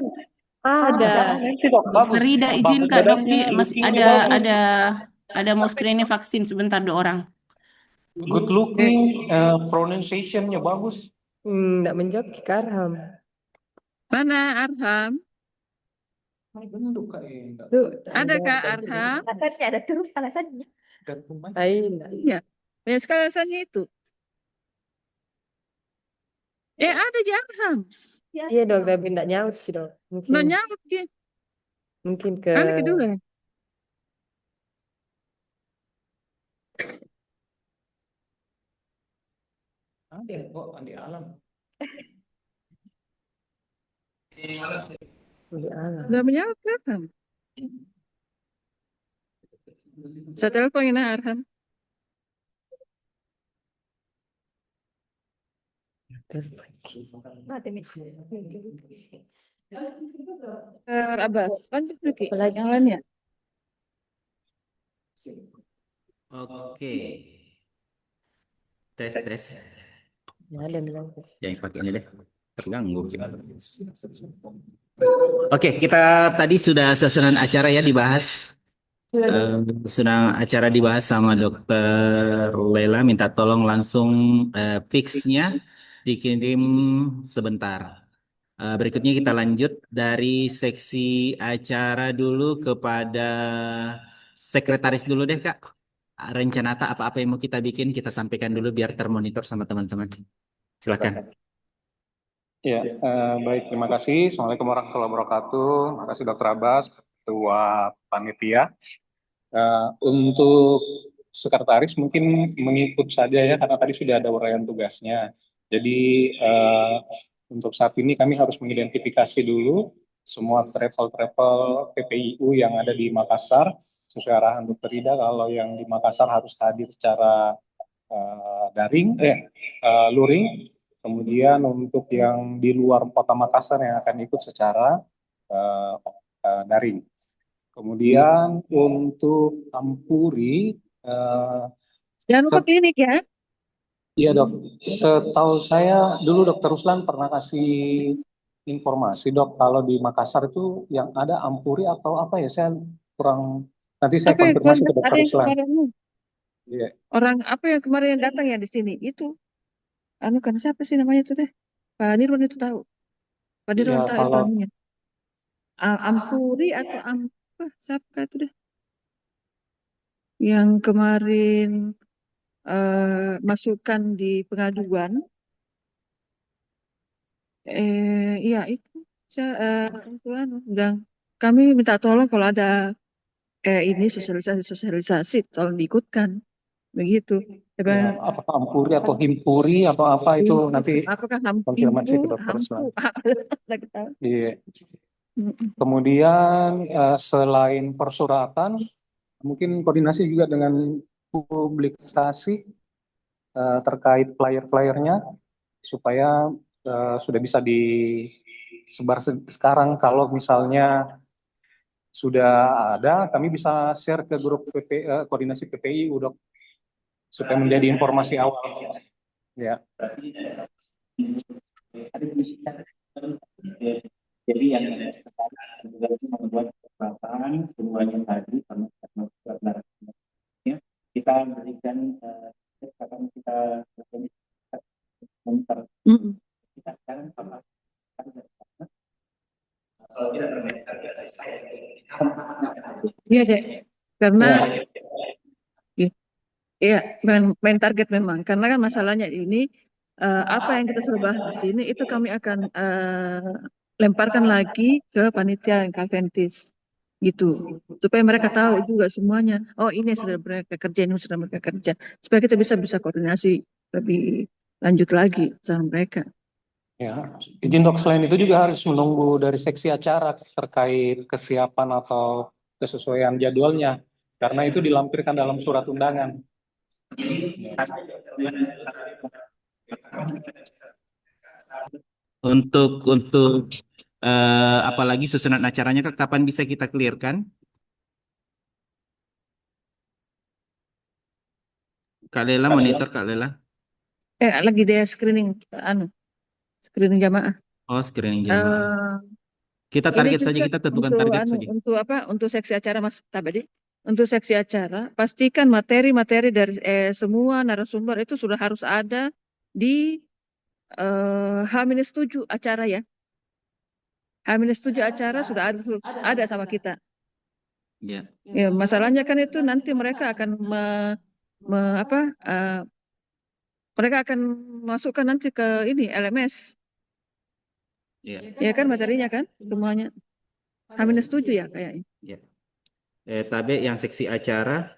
ada. Kesana nanti dok, Dokter bagus. Ida izin Bagus Kak, Dok, badannya, Mas lookingnya bagus. ada mau screening vaksin sebentar 2 orang. Good looking, pronunciation-nya bagus. Nggak menjawab ke Karham. Mana Arham? Tuh Ada Kak Arham? Alasannya ada terus alasannya. Aina. Iya. Banyak sekali alasannya itu. Ada di Arham. Iya dok, tapi nggak nyaut sih dok. Nggak Mungkin nyaut dia. mungkin ke Ada kedua. Ada kok Andi Alam. Uli Alam. Nggak menyaut ke Arham. Saya telepon ini Arham. Mati nih. Abbas. Lanjut lagi. Apalagi? Yang lainnya. Oke. Tes. Nggak ada bilang. Yang pakai ini deh. Terganggu. Oke, kita tadi sudah susunan acara ya dibahas. Sudah acara dibahas sama Dokter Lela. Minta tolong langsung fixnya dikirim sebentar. Berikutnya kita lanjut dari seksi acara dulu kepada sekretaris dulu deh Kak. Rencana apa-apa yang mau kita bikin kita sampaikan dulu biar termonitor sama teman-teman. Silakan. Ya, baik, terima kasih. Assalamualaikum warahmatullahi wabarakatuh. Terima kasih Dr. Abbas, Ketua Panitia. Untuk sekretaris mungkin mengikut saja ya, karena tadi sudah ada uraian tugasnya. Jadi untuk saat ini kami harus mengidentifikasi dulu semua travel PPIU yang ada di Makassar. Sesuai arahan Dr. Ida, kalau yang di Makassar harus hadir secara luring. Kemudian untuk yang di luar kota Makassar yang akan ikut secara daring. Kemudian untuk Ampuri, Jangan lupa klinik ya. iya dok, setahu saya dulu Dokter Ruslan pernah kasih informasi dok, kalau di Makassar itu yang ada Ampuri atau apa ya, saya kurang, nanti saya Apa yang konfirmasi ke ada Dokter yang Ruslan. kemarin Iya. orang apa yang kemarin yang datang ya di sini itu kan siapa sih namanya itu deh? Pak Nirwan itu tahu. Pak Nirwan Ya, tahu kalau namanya. Ampuri atau apa? Siapa itu deh? Yang kemarin masukkan di pengaduan. Iya itu. Bilang kami minta tolong kalau ada ini sosialisasi tolong diikutkan begitu. ya, apakah Ampuri atau Himpuri atau apa itu nanti Apakah konfirmasi ke Dokter Ruslan. Iya. Kemudian selain persuratan, mungkin koordinasi juga dengan publikasi terkait flyer-flyernya supaya sudah bisa disebar sekarang. Kalau misalnya sudah ada, kami bisa share ke grup koordinasi PPI Dok, supaya menjadi informasi awal. Ya. Jadi yang sekretaris membuat catatan semuanya tadi kita berikan catatan kita monitor. Kita sekarang kalau tidak Iya deh, karena Ya, iya main target memang. Karena kan masalahnya ini apa yang kita sudah bahas di sini itu kami akan lemparkan lagi ke panitia yang Adventist gitu, supaya mereka tahu juga semuanya. Oh ini yang sudah mereka kerja, ini sudah mereka kerja, supaya kita bisa koordinasi lebih lanjut lagi sama mereka. ya. Izin dok, selain itu juga harus menunggu dari seksi acara terkait kesiapan atau kesesuaian jadwalnya, karena itu dilampirkan dalam surat undangan. Untuk apalagi susunan acaranya kapan bisa kita clearkan? Kak Lela, monitor Kak Lela. Lagi dia screening jamaah. Oh, screening jamaah. Kita Ini target saja, juga kita tentukan target saja. untuk apa? Untuk seksi acara Mas Tabadi. Untuk seksi acara, pastikan materi-materi dari semua narasumber itu sudah harus ada di H-7 acara ya. H-7 acara sudah ada sama kita. Ya. Ya, masalahnya kan itu nanti mereka akan mereka akan masukkan nanti ke ini LMS. Ya. Ya kan materinya kan semuanya. H-7 ya kayaknya. Ya. Tapi yang seksi acara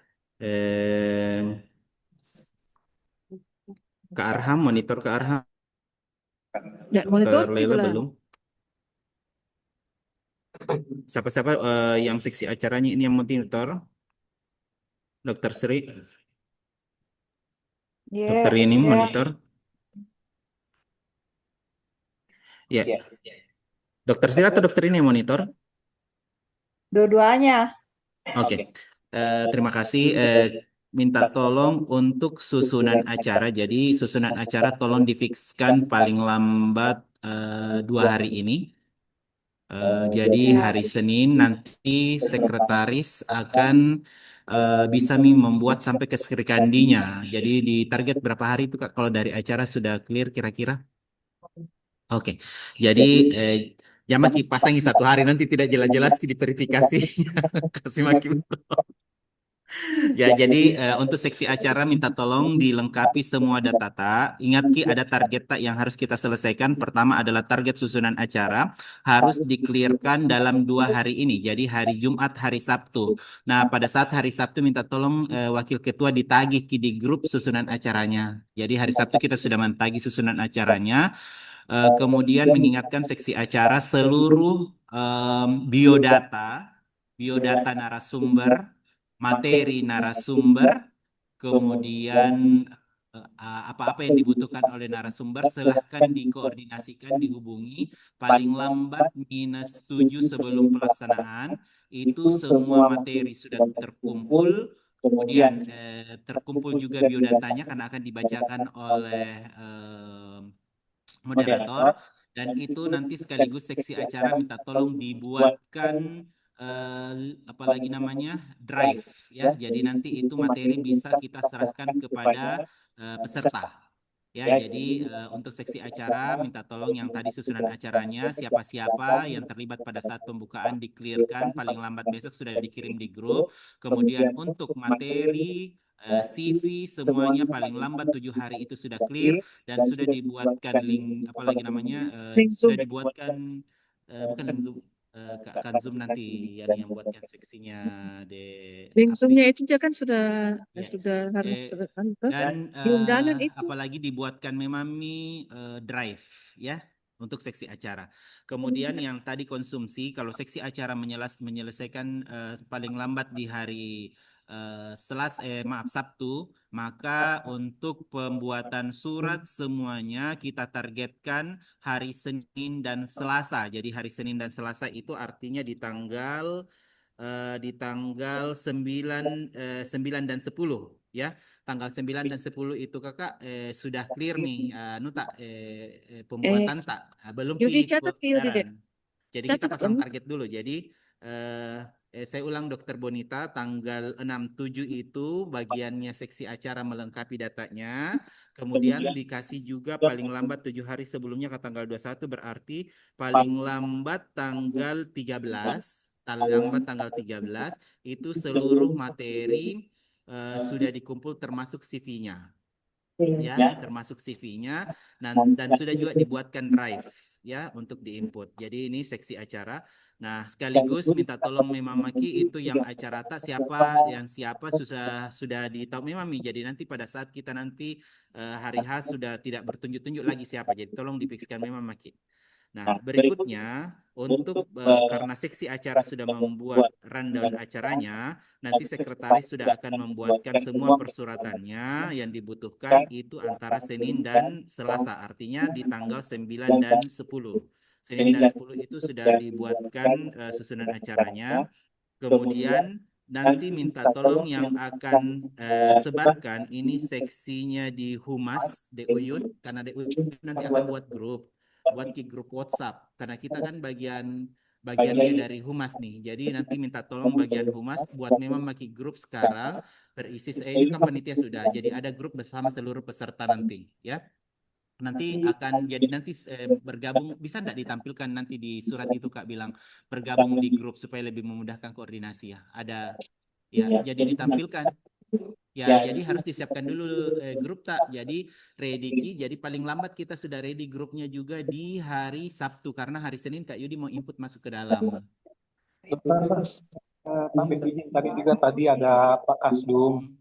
Kak Arham, monitor Kak Arham. Ya, monitor Dr. Lela belum. Siapa-siapa yang seksi acaranya ini yang monitor? Dr. Sri. Dokter ini monitor. Ya. Dokter Sri atau dokter ini yang monitor? Dua-duanya. Oke. Terima kasih. Minta tolong untuk susunan acara. Jadi susunan acara tolong difikskan paling lambat 2 hari ini. Jadi hari Senin nanti sekretaris akan bisa membuat sampai ke Serikandinya. Jadi di target berapa hari itu Kak kalau dari acara sudah clear kira-kira? Oke. Jadi jangan pasangi 1 hari nanti tidak jelas-jelas di verifikasi. Kasih makin. Ya, jadi untuk seksi acara minta tolong dilengkapi semua data. Ingat Ki, ada target yang harus kita selesaikan. Pertama adalah target susunan acara harus dikelirkan dalam 2 hari ini. Jadi hari Jumat, hari Sabtu. Nah, pada saat hari Sabtu minta tolong Wakil Ketua ditagih Ki di grup susunan acaranya. Jadi hari Sabtu kita sudah mentagih susunan acaranya. Kemudian mengingatkan seksi acara seluruh biodata narasumber, materi narasumber, kemudian apa-apa yang dibutuhkan oleh narasumber silahkan dikoordinasikan, dihubungi paling lambat -7 sebelum pelaksanaan. Itu semua materi sudah terkumpul, kemudian terkumpul juga biodatanya karena akan dibacakan oleh moderator, dan itu nanti sekaligus seksi acara minta tolong dibuatkan apalagi namanya drive ya. Jadi nanti itu materi bisa kita serahkan kepada peserta. Ya, jadi untuk seksi acara minta tolong yang tadi susunan acaranya siapa-siapa yang terlibat pada saat pembukaan dikelirkan paling lambat besok sudah dikirim di grup. Kemudian untuk materi CV semuanya paling lambat 7 hari itu sudah clear dan sudah dibuatkan link apalagi namanya sudah dibuatkan bukan link Zoom akan Zoom nanti yang buatkan seksinya link Zoom-nya itu juga kan sudah harus dan di undangan itu. Apalagi dibuatkan memami drive ya untuk seksi acara. Kemudian yang tadi konsumsi, kalau seksi acara menyelesaikan paling lambat di hari Sabtu, maka untuk pembuatan surat semuanya kita targetkan hari Senin dan Selasa. Jadi hari Senin dan Selasa itu artinya di tanggal 9 dan 10 ya. Tanggal 9 dan 10 itu Kakak sudah clear nih pembuatan tak belum catat jadi kita pasang target dulu. Jadi saya ulang Dokter Bonita, tanggal 6-7 itu bagiannya seksi acara melengkapi datanya, kemudian dikasih juga paling lambat 7 hari sebelumnya ke tanggal 21, berarti paling lambat tanggal 13 lambat tanggal 13 itu seluruh materi sudah dikumpul termasuk CV-nya. Ya, termasuk CV-nya dan sudah juga dibuatkan drive ya untuk diinput. Jadi ini seksi acara. Nah, sekaligus minta tolong Memang Maki itu yang acara tak siapa sudah ditahu Memang Mi. Jadi nanti pada saat kita nanti hari H sudah tidak bertunjuk-tunjuk lagi siapa. Jadi tolong dipikskan Memang Maki. Nah, berikutnya untuk karena seksi acara sudah membuat rundown acaranya, nanti sekretaris sudah akan membuatkan semua persyaratannya yang dibutuhkan itu antara Senin dan Selasa, artinya di tanggal 9 dan 10. Senin dan 10 itu sudah dibuatkan susunan acaranya. Kemudian nanti minta tolong yang akan sebarkan ini seksinya di Humas DUYUN, karena DUYUN nanti akan buat grup WhatsApp karena kita kan bagiannya dari Humas nih. Jadi nanti minta tolong bagian Humas buat Memang Maki grup sekarang berisi ini kan panitia sudah. Jadi ada grup bersama seluruh peserta nanti ya. Nanti akan jadi nanti bergabung, bisa tidak ditampilkan nanti di surat itu Kak bilang bergabung di grup supaya lebih memudahkan koordinasi ya. Ada ya, jadi ditampilkan. Ya, jadi harus disiapkan dulu grup tak. Jadi ready jadi paling lambat kita sudah ready grupnya juga di hari Sabtu karena hari Senin Kak Yudi mau input masuk ke dalam. Tadi juga ada Pak Kasdum,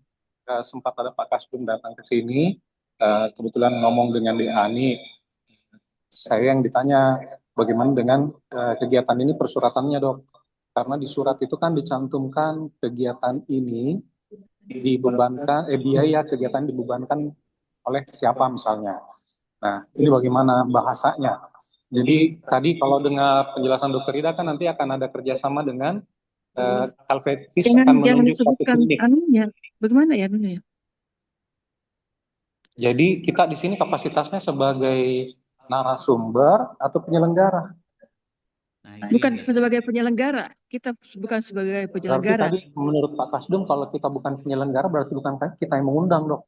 sempat ada Pak Kasdum datang ke sini, kebetulan ngomong dengan Ani. Saya yang ditanya bagaimana dengan kegiatan ini persyaratannya Dok, karena di surat itu kan dicantumkan kegiatan ini dibebankan biaya kegiatan dibebankan oleh siapa misalnya. Nah, ini bagaimana bahasanya? Jadi tadi kalau dengar penjelasan Dokter Ida kan nanti akan ada kerjasama dengan Calvetis akan menunjuk satu klinik. Anunya, bagaimana ya anunya? Jadi kita di sini kapasitasnya sebagai narasumber atau penyelenggara. Bukan sebagai penyelenggara, kita bukan sebagai penyelenggara. Berarti tadi menurut Pak Kasdum kalau kita bukan penyelenggara berarti bukan kita yang mengundang Dok.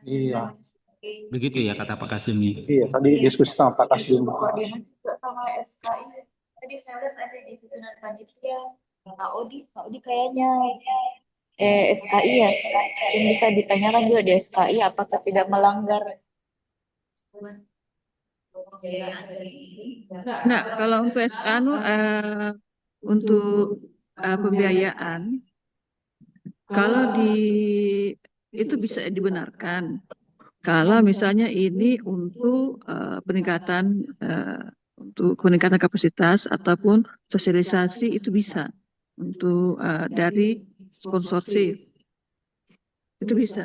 Iya. Begitu ya kata Pak Kasdumnya. Iya, tadi diskusi sama Pak Kasdum. Koordinasi juga sama SKI. Tadi saya lihat ada di susunan panitia. Kak Odi kayaknya SKI ya. Yang bisa ditanyakan juga di SKI apakah tidak melanggar. Nah, kalau untuk untuk pembiayaan, kalau itu bisa dibenarkan. Kalau misalnya ini untuk peningkatan kapasitas ataupun sosialisasi itu bisa untuk dari sponsorship itu bisa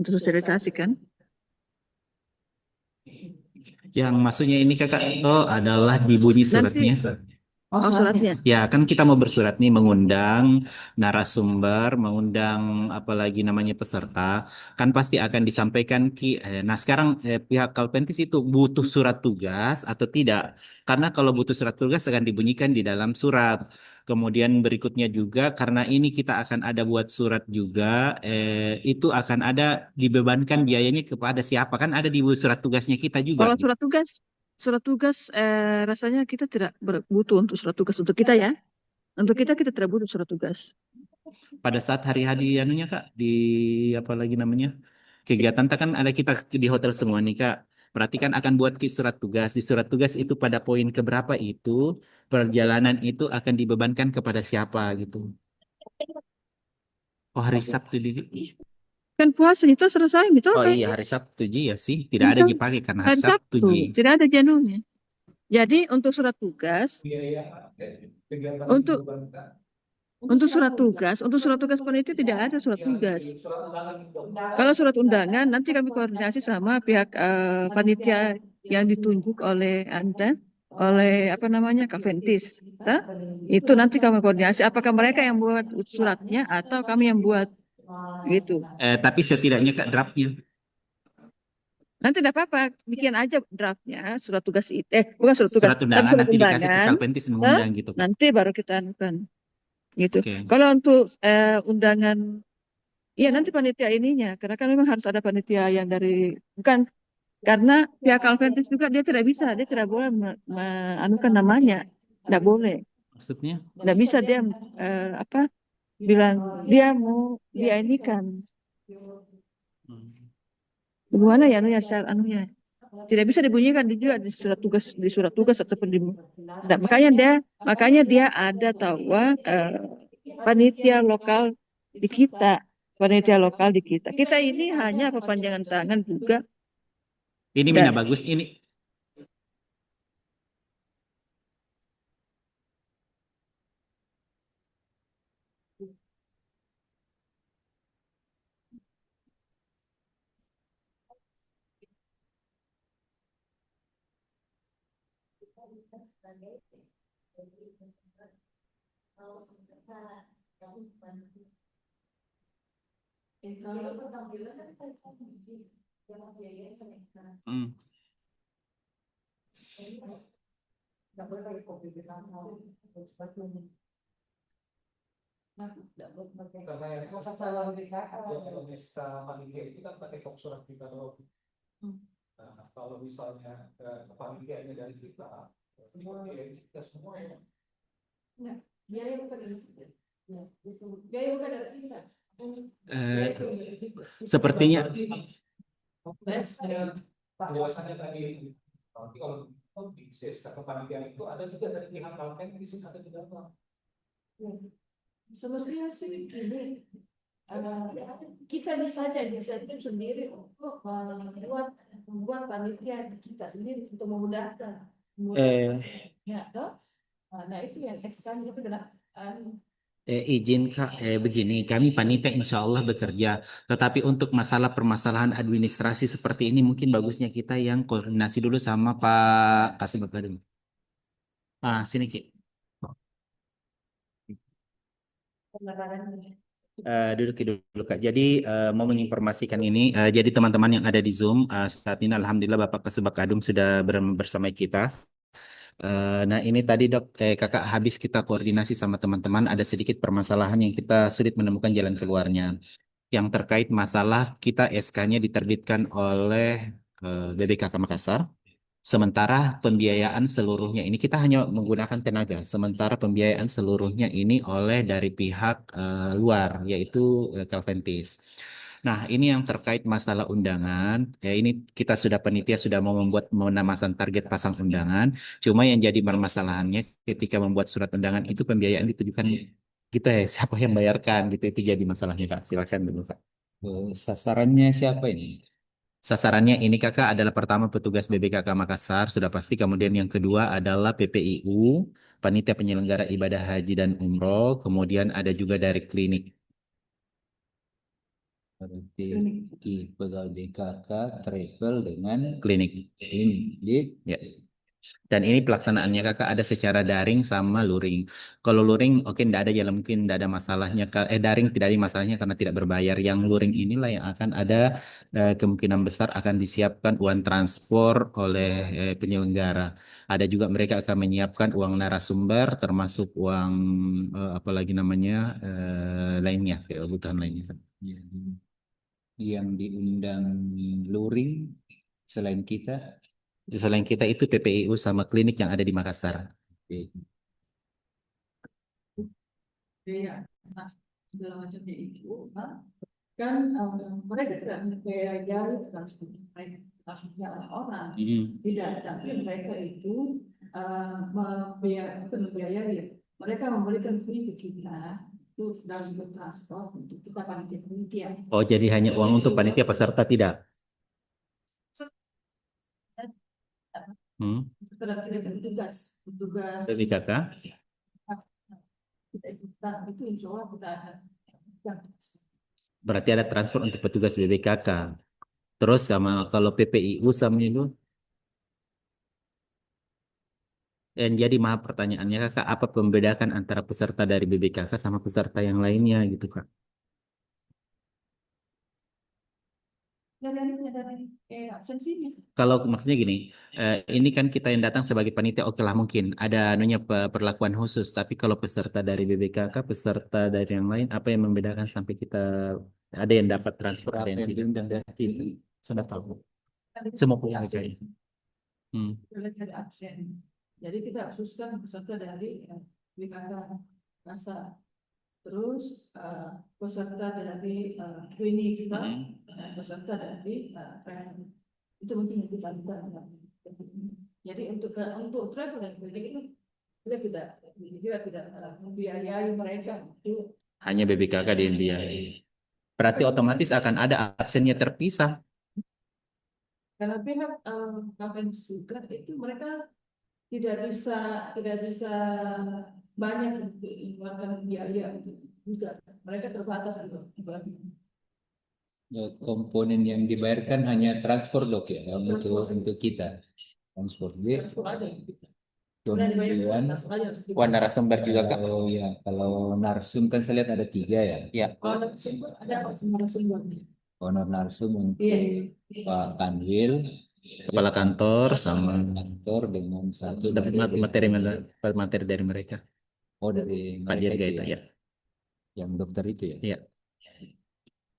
untuk sosialisasi kan? Yang maksudnya ini Kakak adalah dibunyi suratnya. Suratnya. Ya, kan kita mau bersurat nih mengundang narasumber, mengundang apalagi namanya peserta, kan pasti akan disampaikan nah sekarang pihak Calventis itu butuh surat tugas atau tidak? Karena kalau butuh surat tugas akan dibunyikan di dalam surat. Kemudian berikutnya juga karena ini kita akan ada buat surat juga, itu akan ada dibebankan biayanya kepada siapa? Kan ada di surat tugasnya kita juga. Kalau surat tugas rasanya kita tidak butuh untuk surat tugas untuk kita ya. Untuk kita tidak butuh surat tugas. Pada saat hari-hari anunya Kak di apa lagi namanya? Kegiatan kan ada kita di hotel semua nih Kak. Berarti kan akan buat surat tugas. Di surat tugas itu pada poin keberapa itu perjalanan itu akan dibebankan kepada siapa gitu. Oh, hari Sabtu di kan puasa itu selesai gitu. Oh iya, hari Sabtu ya sih, tidak ada dipakai karena hari Sabtu ji. Tidak ada jenuhnya. Jadi untuk surat tugas, untuk surat tugas panitia tidak ada surat tugas. Kalau surat undangan nanti kami koordinasi sama pihak panitia yang ditunjuk oleh Calventis. Itu nanti kami koordinasi apakah mereka yang buat suratnya atau kami yang buat gitu. Tapi setidaknya Kak draftnya. Nanti tidak apa-apa, bikin aja draftnya surat tugas itu. Bukan surat tugas. Surat undangan nanti dikasih ke Calventis mengundang gitu. Nanti baru kita anukan. Gitu. Okay. Kalau untuk undangan, iya nanti panitia ininya, karena kan memang harus ada panitia yang dari bukan Karena pihak Alventis juga dia tidak boleh anukan namanya, tidak boleh, Maksudnya? tidak bisa dia apa bilang dia mau dia ini kan bagaimana ya anunya syarat anunya tidak bisa dibunyikan juga di surat tugas ataupun di nah, makanya dia ada tahu panitia lokal di kita ini hanya perpanjangan tangan juga. Ini Mina bagus ini. Karena yang masalah kalau bisa panitia itu kan pakai surat kita doang. Nah, kalau misalnya panitianya dari kita, semua ya kita semua ya. Nah, biaya bukan dari kita. Ya, itu biaya bukan dari kita. Sepertinya Penjelasannya tadi, nanti kalau bisnis kepanitiaan itu ada juga dari pihak Alventis, ada juga. Semestinya sih ini kita bisa saja inisiatif sendiri untuk membuat panitia kita sendiri untuk memudahkan. Ya, toh? Nah itu yang sekarang itu kena. Izin Kak, begini, kami panitia insya Allah bekerja, tetapi untuk masalah permasalahan administrasi seperti ini mungkin bagusnya kita yang koordinasi dulu sama Pak Kasih Bakadum. Sini Ki. Duduk Kak. Jadi mau menginformasikan ini, jadi teman-teman yang ada di Zoom saat ini Alhamdulillah Bapak Kasubag Kadum sudah bersama kita. Nah ini tadi Dok, Kakak habis kita koordinasi sama teman-teman, ada sedikit permasalahan yang kita sulit menemukan jalan keluarnya. Yang terkait masalah kita SK-nya diterbitkan oleh BBKK Makassar. Sementara pembiayaan seluruhnya ini kita hanya menggunakan tenaga. Sementara pembiayaan seluruhnya ini oleh dari pihak luar, yaitu Calventis. Nah, ini yang terkait masalah undangan. Ini kita sudah panitia sudah mau membuat menamakan target pasang undangan. Cuma yang jadi permasalahannya ketika membuat surat undangan itu pembiayaan ditujukan kita ya, siapa yang bayarkan gitu. Itu jadi masalahnya Kak. Silakan dulu Kak. Sasarannya siapa ini? Sasarannya ini Kakak adalah pertama petugas BBKK Makassar, sudah pasti. Kemudian yang kedua adalah PPIU, Panitia Penyelenggara Ibadah Haji dan Umroh. Kemudian ada juga dari klinik. Berarti di pegawai BKK travel dengan Klinik. Ya. Dan ini pelaksanaannya Kakak ada secara daring sama luring. Kalau luring oke tidak ada jalan, mungkin tidak ada masalahnya. Daring tidak ada masalahnya karena tidak berbayar. Yang luring inilah yang akan ada kemungkinan besar akan disiapkan uang transport oleh penyelenggara. Ada juga mereka akan menyiapkan uang narasumber termasuk uang apalagi namanya lainnya, kebutuhan lainnya. Yang diundang luring selain kita itu PPIU sama klinik yang ada di Makassar. Iya, segala macamnya itu kan mereka tidak membiayai transfernya orang, tidak, tapi mereka itu membiayai, mereka memberikan fee ke kita itu dalam transport untuk kita panitia. Oh, jadi hanya uang untuk panitia peserta tidak? Tugas BBKK itu insya Allah kita ada. Berarti ada transfer untuk petugas BBKK. Terus sama kalau PPIU sama itu. Dan jadi maaf pertanyaannya Kakak, apa pembedakan antara peserta dari BBKK sama peserta yang lainnya gitu Kak? Absensinya. Kalau maksudnya gini, ini kan kita yang datang sebagai panitia, oke lah mungkin ada anunya perlakuan khusus. Tapi kalau peserta dari BBKK, peserta dari yang lain, apa yang membedakan sampai kita ada yang dapat transfer, ada yang tidak? Sudah tahu. Semua punya HKI. Dari absen. Jadi kita khususkan peserta dari BKK NASA. Terus peserta dari klinik kita, peserta dari itu mungkin yang kita buka. Jadi untuk travel dan klinik itu kita tidak membiayai mereka itu. Hanya BBKK di NBI. Berarti otomatis akan ada absennya terpisah. Karena pihak kampus juga itu mereka tidak bisa banyak untuk mengeluarkan biaya juga. Mereka terbatas Komponen yang dibayarkan hanya transport dok ya untuk kita transport. Transport aja. Kemudian narasumber juga kak. Kalau narsum kan saya lihat ada 3 ya. Ya. Kalau narasumber ada narasumber. Honor narsum untuk Pak Kanwil, kepala kantor sama kantor dengan satu dapat materi dari mereka. Oh dari Pak Dirga itu ya. Yang dokter itu ya. Iya.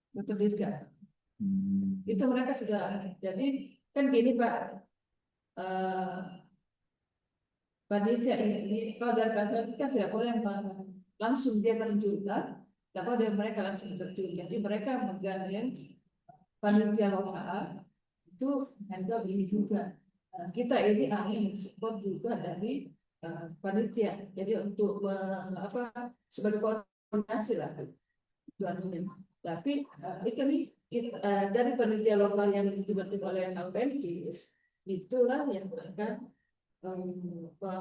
Dokter Dirga. Itu mereka sudah. Jadi kan gini Pak. Panitia ini kalau dari kantor kan tidak boleh langsung dia menunjukkan. Dapat dari mereka langsung terjun. Jadi mereka menggandeng panitia lokal itu handle ini juga. Kita ini ahli support juga dari panitia. Jadi untuk sebagai koordinasi lah. Tapi itu nih dari panitia lokal yang dibentuk oleh Alpenkis itulah yang akan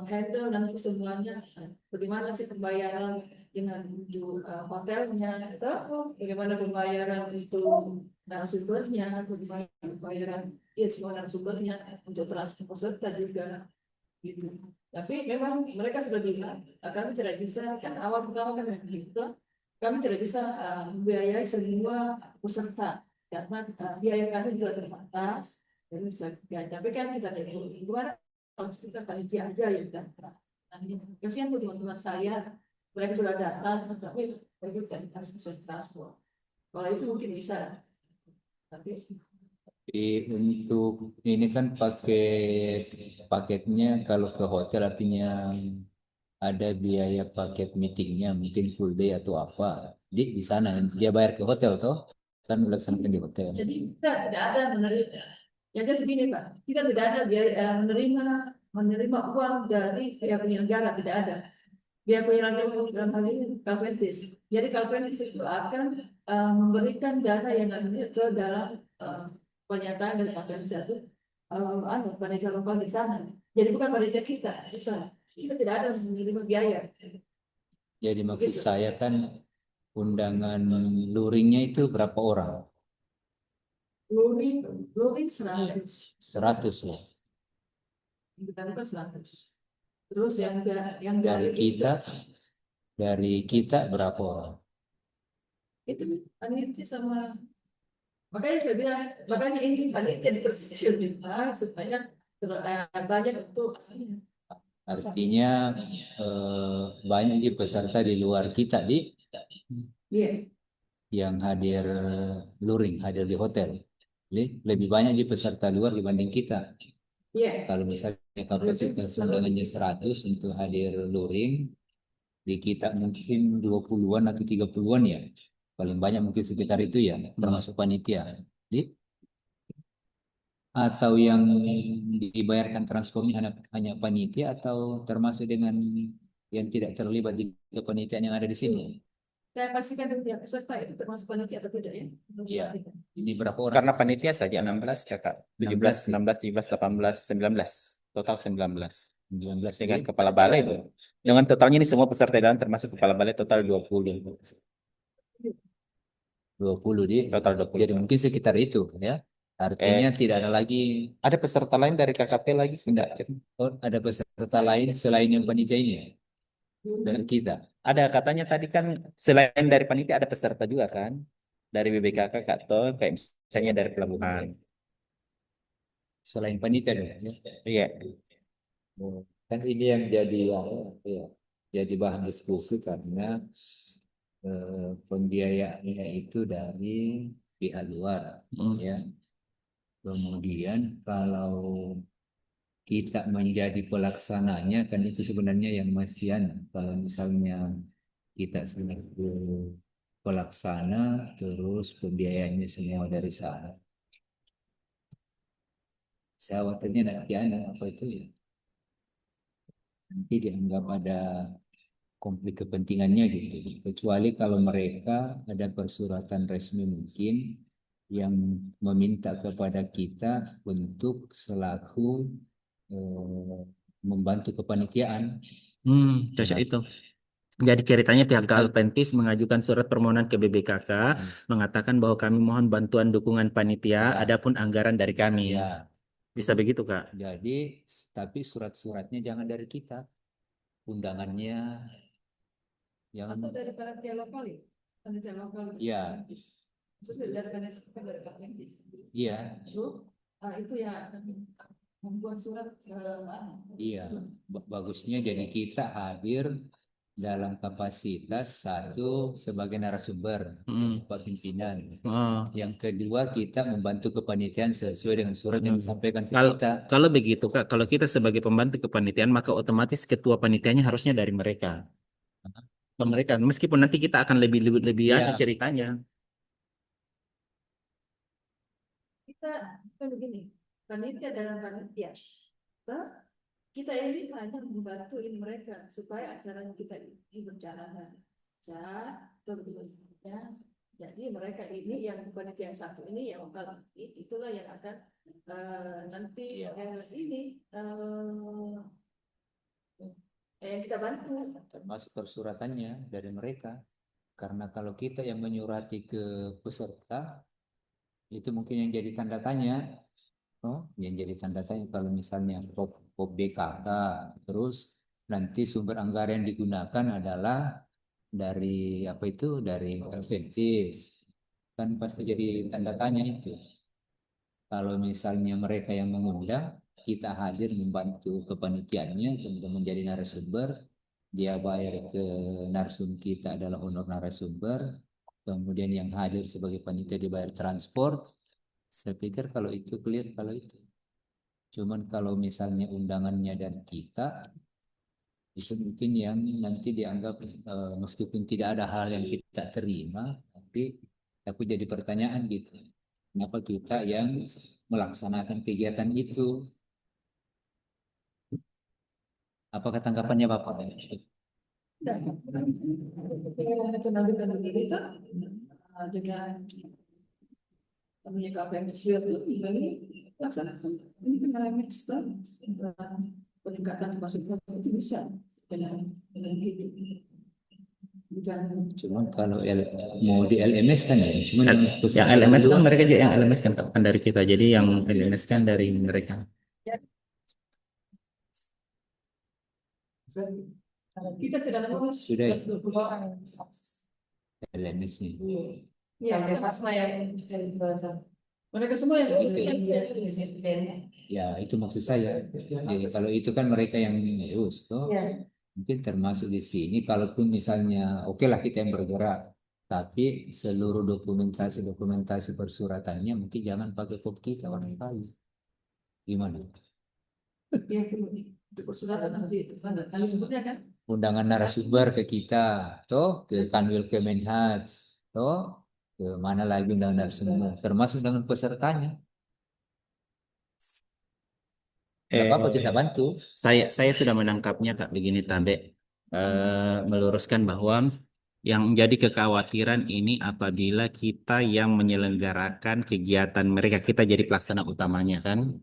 handle nanti semuanya. Bagaimana sih pembayaran dengan untuk hotelnya, atau bagaimana pembayaran untuk narasumbernya, bagaimana pembayaran semua narasumbernya untuk transport peserta juga, gitu. Tapi memang mereka sudah bilang kami tidak bisa, kan awal pertama kan gitu, kami tidak bisa membiayai semua peserta karena biaya kami juga terbatas. Jadi bisa tapi kan kita gimana kalau kita panitia aja ya kita. Kasihan tuh teman-teman saya. Mereka sudah datang, tapi mereka tidak dikasih transport. Kalau itu mungkin bisa. Tapi untuk ini kan paketnya kalau ke hotel artinya ada biaya paket meetingnya mungkin full day atau apa. Di sana dia bayar ke hotel toh kan melaksanakan di hotel. Jadi kita tidak ada menerima. Yang jelas begini Pak, kita tidak ada biaya menerima uang dari pihak penyelenggara, tidak ada. Biaya penyelenggara dalam hal ini Calventis. Jadi Calventis itu akan memberikan dana yang ada ke dalam pernyataan dari Calventis itu panitia lokal di sana. Jadi bukan panitia kita di sana. Kita tidak ada menerima biaya. Jadi maksud saya kan undangan luringnya itu berapa orang? Luring 100. 100 ya. Bukan 100. Terus yang dari kita berapa orang? Itu panitia sama, makanya saya bilang, makanya ini panitia dipersiapkan supaya banyak untuk. Artinya banyak peserta di luar kita yang hadir luring, hadir di hotel. Lebih banyak peserta luar dibanding kita. Kalau misalnya kapasitas undangannya 100 untuk hadir luring, di kita mungkin 20-an atau 30-an ya. Paling banyak mungkin sekitar itu ya, termasuk panitia. Atau yang dibayarkan transportnya hanya panitia atau termasuk dengan yang tidak terlibat di kepanitiaan yang ada di sini? Saya pastikan dari peserta itu termasuk panitia atau tidak ya? Iya. Ini berapa orang? Karena panitia saja 16 ya Kak. 17, 16, 17, 18, 19. Total 19. 19 dengan kepala balai itu. Dengan totalnya ini semua peserta dalam termasuk kepala balai total 20. 20 di total 20. Jadi mungkin sekitar itu ya. Artinya tidak ada lagi. Ada peserta lain dari KKP lagi enggak? Oh, ada peserta lain selain yang panitia ini dengan kita. Ada katanya tadi kan selain dari panitia ada peserta juga kan? Dari BBKK atau kayak misalnya dari pelabuhan. Selain panitia ya? Iya. Kan ini yang jadi bahan diskusi karena pembiayaannya itu dari pihak luar ya. Kemudian kalau kita menjadi pelaksananya kan itu sebenarnya yang masian. Kalau misalnya kita selaku pelaksana terus pembiayaannya semua dari sana. Saya khawatirnya nanti apa itu ya? Nanti dianggap ada konflik kepentingannya gitu. Kecuali kalau mereka ada persuratan resmi mungkin yang meminta kepada kita untuk selaku membantu kepanitiaan. Cocok itu. Jadi ceritanya pihak Alpentis mengajukan surat permohonan ke BBKK mengatakan bahwa kami mohon bantuan dukungan panitia, adapun anggaran dari kami. Ya. Bisa begitu, Kak? Jadi, tapi surat-suratnya jangan dari kita. Undangannya jangan. Atau dari panitia lokal ya? Panitia lokal. Iya. Itu dari panitia dari Alpentis. Iya. Itu ya membuat surat Iya, bagusnya jadi kita hadir dalam kapasitas satu sebagai narasumber, Pak Pimpinan. Yang kedua kita membantu kepanitiaan sesuai dengan surat yang disampaikan ke kita. Kalau begitu, Kak, kalau kita sebagai pembantu kepanitiaan maka otomatis ketua panitianya harusnya dari mereka. Mereka, meskipun nanti kita akan lebih ada ceritanya. Kita kan begini. Panitia dalam panitia, kita ini hanya membantu mereka supaya acara kita ini berjalan lancar, terusnya. Jadi mereka ini yang panitia satu ini yang itulah yang akan nanti yang kita bantu. Termasuk persuratannya dari mereka, karena kalau kita yang menyurati ke peserta itu mungkin yang jadi tanda tanya. Yang jadi tanda tanya kalau misalnya POP BKK, terus nanti sumber anggaran yang digunakan adalah dari dari Alpentis, kan pasti jadi tanda tanya itu. Kalau misalnya mereka yang mengundang, kita hadir membantu kepanitiaannya, kemudian menjadi narasumber, dia bayar ke narsum kita adalah honor narasumber, kemudian yang hadir sebagai panitia dibayar transport. Saya pikir kalau itu clear kalau itu. Cuman kalau misalnya undangannya dari kita, itu mungkin yang nanti dianggap meskipun tidak ada hal yang kita terima, tapi aku jadi pertanyaan gitu. Kenapa kita yang melaksanakan kegiatan itu? Apakah tanggapannya Bapak? Dengan menyikapi yang ini laksanakan ini kan peningkatan masuknya itu bisa dengan itu. Cuman kalau mau di LMS kan ya, cuman yang LMS kan mereka yang LMS kan dari kita, jadi yang LMS kan dari mereka. Kita tidak mau sudah LMS nih. Iya, mereka semua yang ya itu maksud saya. Jadi kalau itu kan mereka yang ngurus toh, mungkin termasuk di sini. Kalaupun misalnya oke lah kita yang bergerak, tapi seluruh dokumentasi persuratannya mungkin jangan pakai POP kita barangkali. Gimana? Ya itu persuratan nanti sebutnya kan. Undangan narasumber ke kita, toh ke Kanwil Kemenhaj, toh ke mana lagi undangan narasumber, termasuk dengan pesertanya. Apa kita bantu? Saya sudah menangkapnya Kak begini Tabe, meluruskan bahwa yang menjadi kekhawatiran ini apabila kita yang menyelenggarakan kegiatan mereka, kita jadi pelaksana utamanya kan,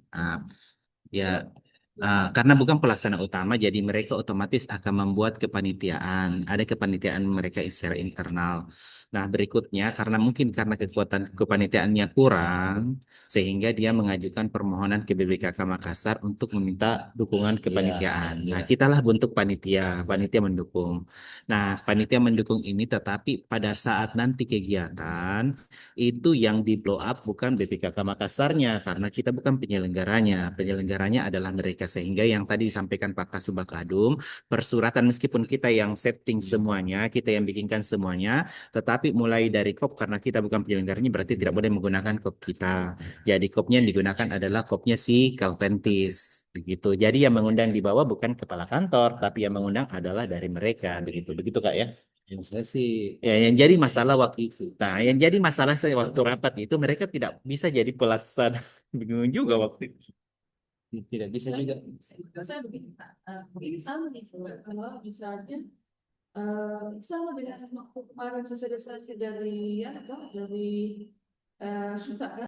karena bukan pelaksana utama, jadi mereka otomatis akan membuat kepanitiaan. Ada kepanitiaan mereka secara internal. Nah, berikutnya karena kekuatan kepanitiaannya kurang, sehingga dia mengajukan permohonan ke BBKK Makassar untuk meminta dukungan kepanitiaan. Nah, kitalah bentuk panitia mendukung. Nah, panitia mendukung ini, tetapi pada saat nanti kegiatan itu yang di blow up bukan BBKK Makassarnya, karena kita bukan penyelenggaranya. Penyelenggaranya adalah mereka Sehingga yang tadi disampaikan Pak Kasubag Kadum, persuratan meskipun kita yang setting semuanya, kita yang bikinkan semuanya, tetapi mulai dari KOP karena kita bukan penyelenggaranya berarti tidak boleh menggunakan KOP kita. Jadi KOP-nya yang digunakan adalah KOP-nya si Kalpentis, begitu. Jadi yang mengundang di bawah bukan kepala kantor, tapi yang mengundang adalah dari mereka, begitu. Begitu Kak ya. Yang saya sih Ya, yang jadi masalah waktu itu. Nah, yang jadi masalah saya waktu rapat itu mereka tidak bisa jadi pelaksana. Bingung juga waktu itu. tidak bisa juga. Saya begini, Pak. Ini sama nih, kalau misalnya sama dengan waktu kemarin sosialisasi dari ya, dari Suta kan?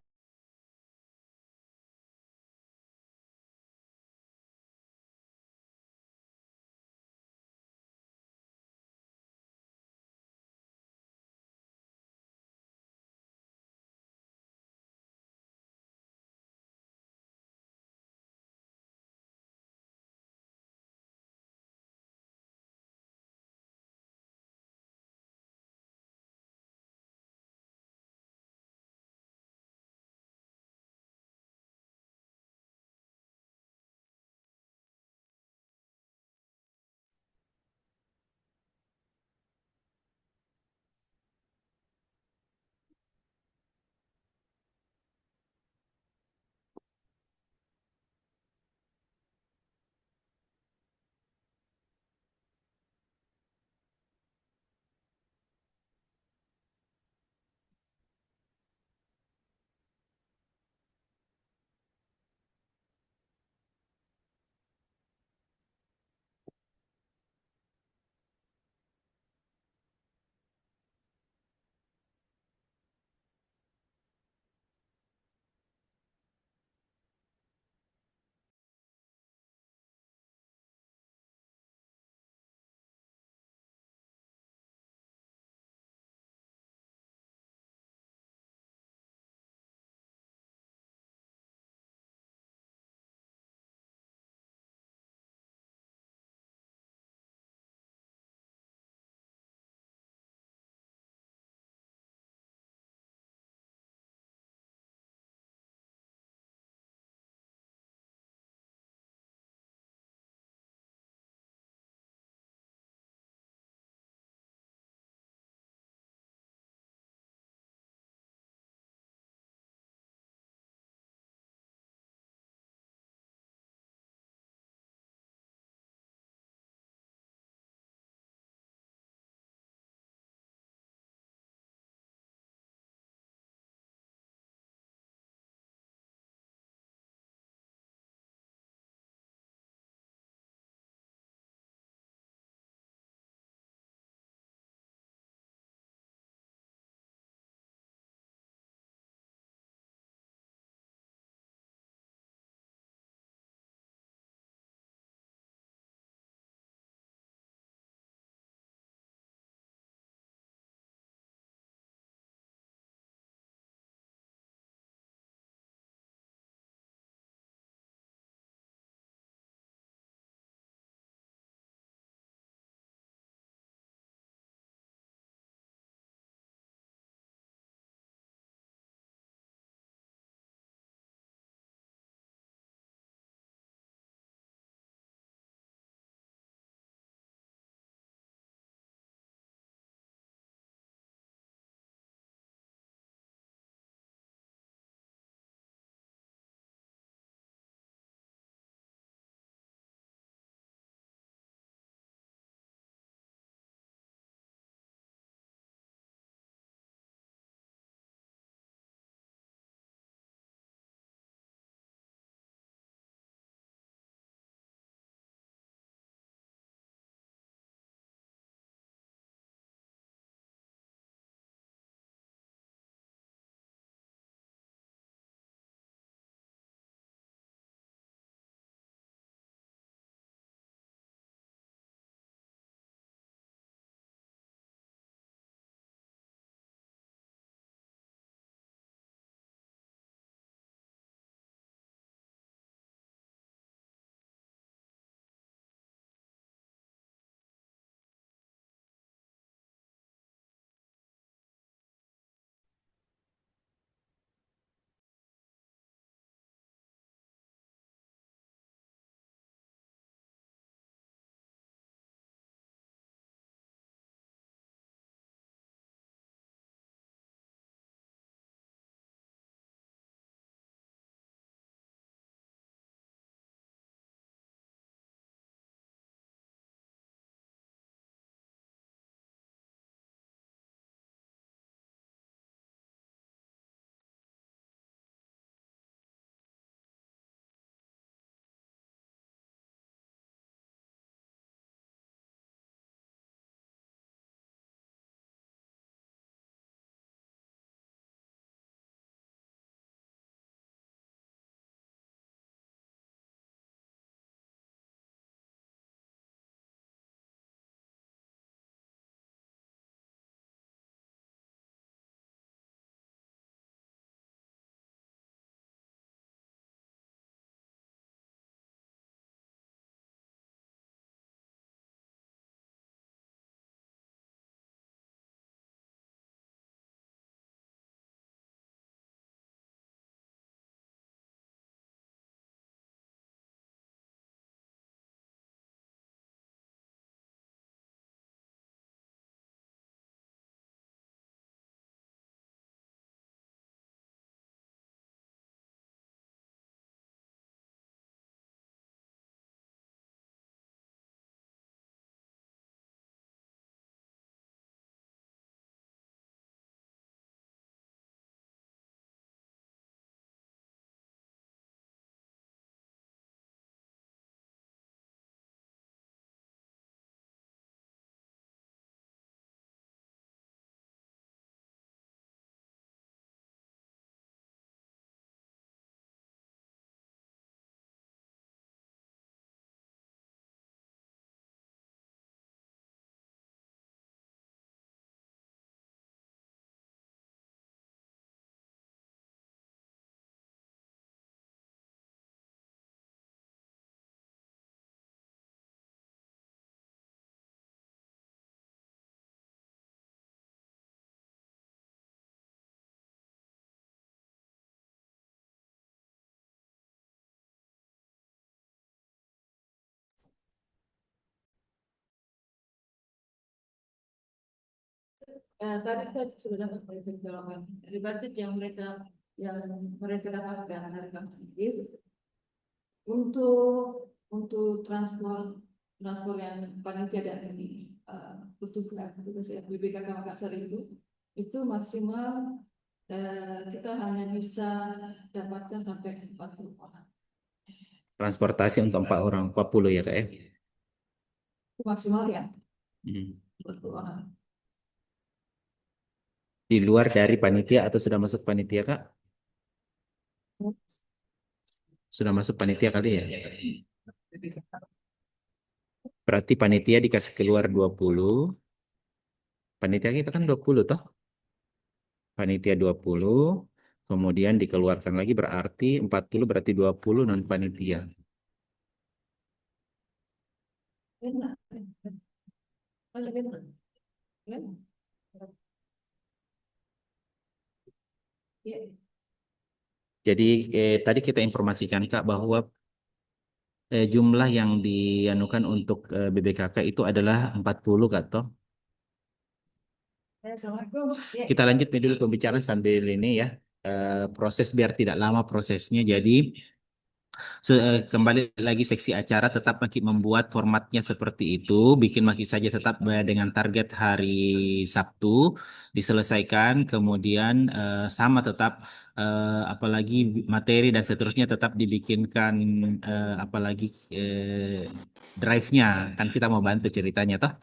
tadi saya sudah dapat jawaban dari budget yang mereka dapatkan dari Kementerian untuk transport yang panitia dan ini petugas BPKK Makassar itu maksimal kita hanya bisa dapatkan sampai 40 orang. Transportasi untuk 4 orang, 40 ya Kak ya? Itu maksimal ya, Hmm. 40 orang. Di luar dari panitia atau sudah masuk panitia Kak? Sudah masuk panitia kali ya? Berarti panitia dikasih keluar 20. Panitia kita kan 20 toh? Panitia 20. Kemudian dikeluarkan lagi berarti 40, berarti 20 non panitia. Benar. Benar. Ya. Jadi tadi kita informasikan Kak bahwa jumlah yang dianukan untuk BBKK itu adalah 40 Kak toh. Assalamualaikum. Ya. Kita lanjut dulu pembicaraan sambil ini ya. Proses biar tidak lama prosesnya. Jadi kembali lagi seksi acara tetap Maki membuat formatnya seperti itu, bikin Maki saja tetap dengan target hari Sabtu diselesaikan, kemudian sama tetap apalagi materi dan seterusnya tetap dibikinkan apalagi drive-nya kan kita mau bantu ceritanya toh.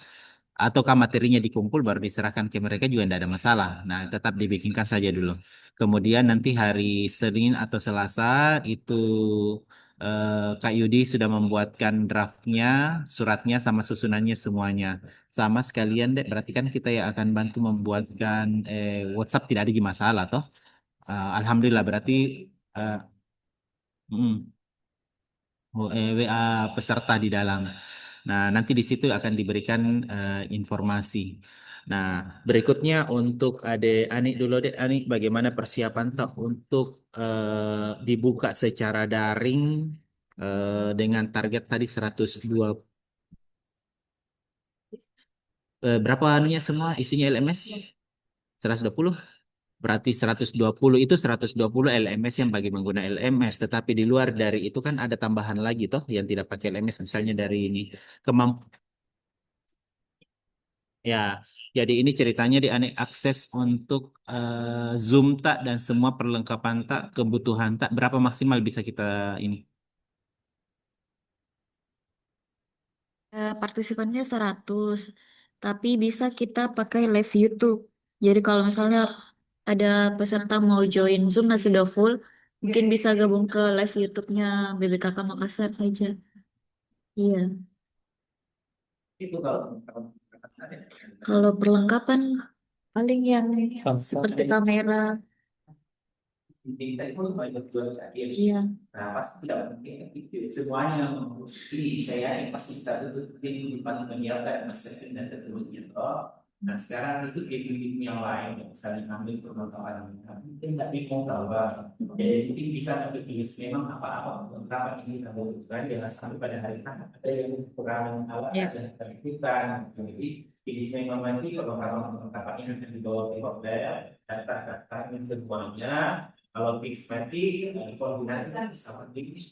Ataukah materinya dikumpul baru diserahkan ke mereka juga tidak ada masalah. Nah, tetap dibikinkan saja dulu. Kemudian nanti hari Senin atau Selasa itu Kak Yudi sudah membuatkan draftnya, suratnya sama susunannya semuanya. Sama sekalian deh, berarti kan kita ya akan bantu membuatkan WhatsApp tidak ada masalah toh. Alhamdulillah berarti eh, mm, WA peserta di dalam. Nah, nanti di situ akan diberikan informasi. Nah, berikutnya untuk Ade Ani dulu deh, Ani bagaimana persiapan tak untuk dibuka secara daring dengan target tadi 102 berapa anunya semua isinya LMS? 120? Berarti 120 itu 120 LMS yang bagi pengguna LMS, tetapi di luar dari itu kan ada tambahan lagi toh yang tidak pakai LMS misalnya dari ini kemamp ya. Jadi ini ceritanya di aneh akses untuk Zoom tak dan semua perlengkapan tak kebutuhan tak berapa maksimal bisa kita ini. Partisipannya 100, tapi bisa kita pakai live YouTube. Jadi kalau misalnya ada peserta mau join Zoom dan sudah full, mungkin bisa gabung ke live YouTube-nya BBKK Makassar saja. Iya. Itu kalau Kalau perlengkapan paling yang seperti kamera, kita itu banyak jual akhir. iya. Nah, pasti tidak mungkin itu semuanya ini saya yang pasti kita tutup tim depan menyiapkan mesin dan seterusnya. Oh, nah sekarang itu tim yang lain yang misalnya ambil perlengkapan mungkin nggak bingung bahwa mungkin bisa pilih memang apa-apa perlengkapan ini kamu butuhkan jangan sampai pada hari kan ada yang kurang alat dan terlibat. Jadi ini memang nanti perlengkapan ini akan dibawa ke hotel data-datanya semuanya. Kalau fix mati, koordinasi kan bisa penting.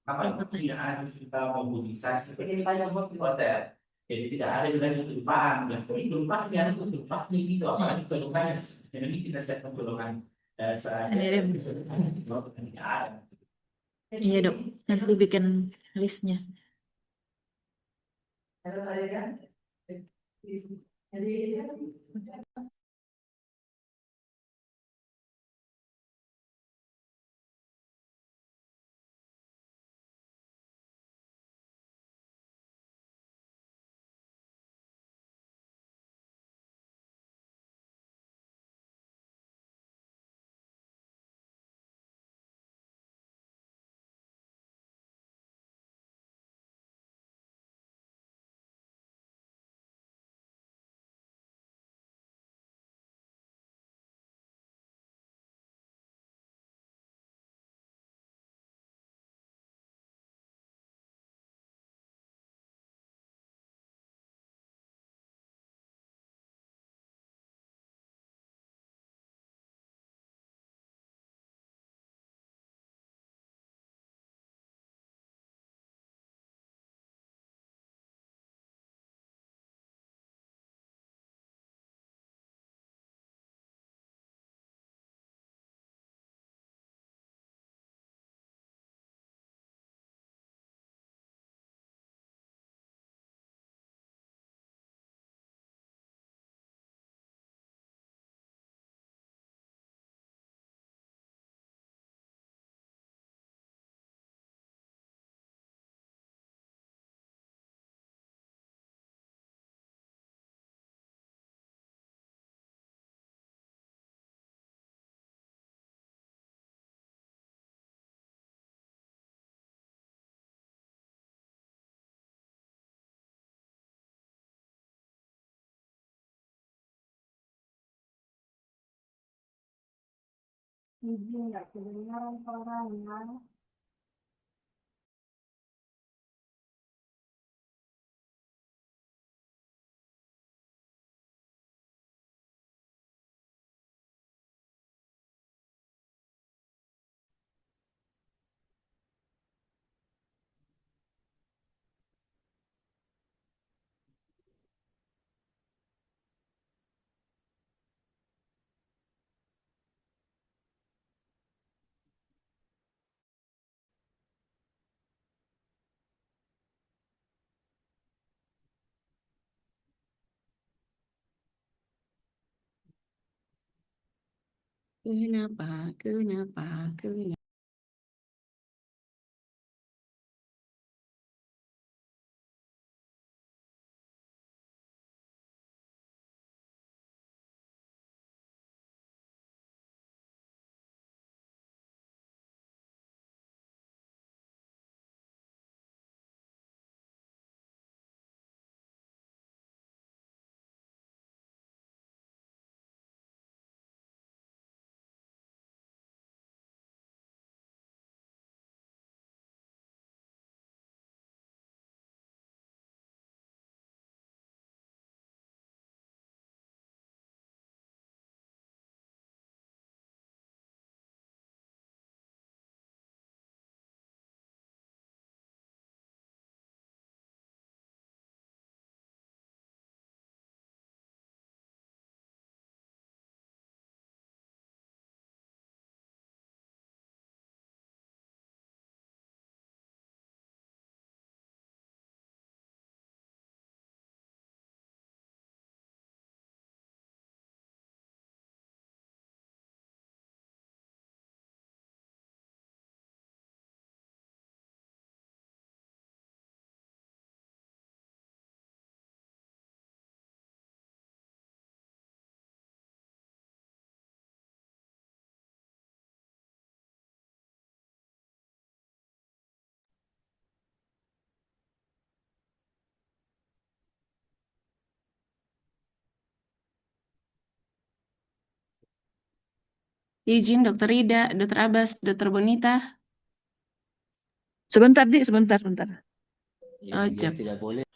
Apa tidak harus kita mobilisasi seperti banyak di hotel. Jadi tidak ada lagi kelupaan. Yang paling kelupaan yang kelupaan ini itu apalagi kelupaan. Jadi kita siapkan kelupaan saja. Tidak ada. Iya dok, nanti bikin listnya. Jadi Izin nggak kedengaran suaranya. Kenapa, kenapa, kenapa? Izin Dokter Ida, Dokter Abbas, Dokter Bonita. Sebentar, Dik, sebentar, sebentar. Ya, Oh, dia tidak boleh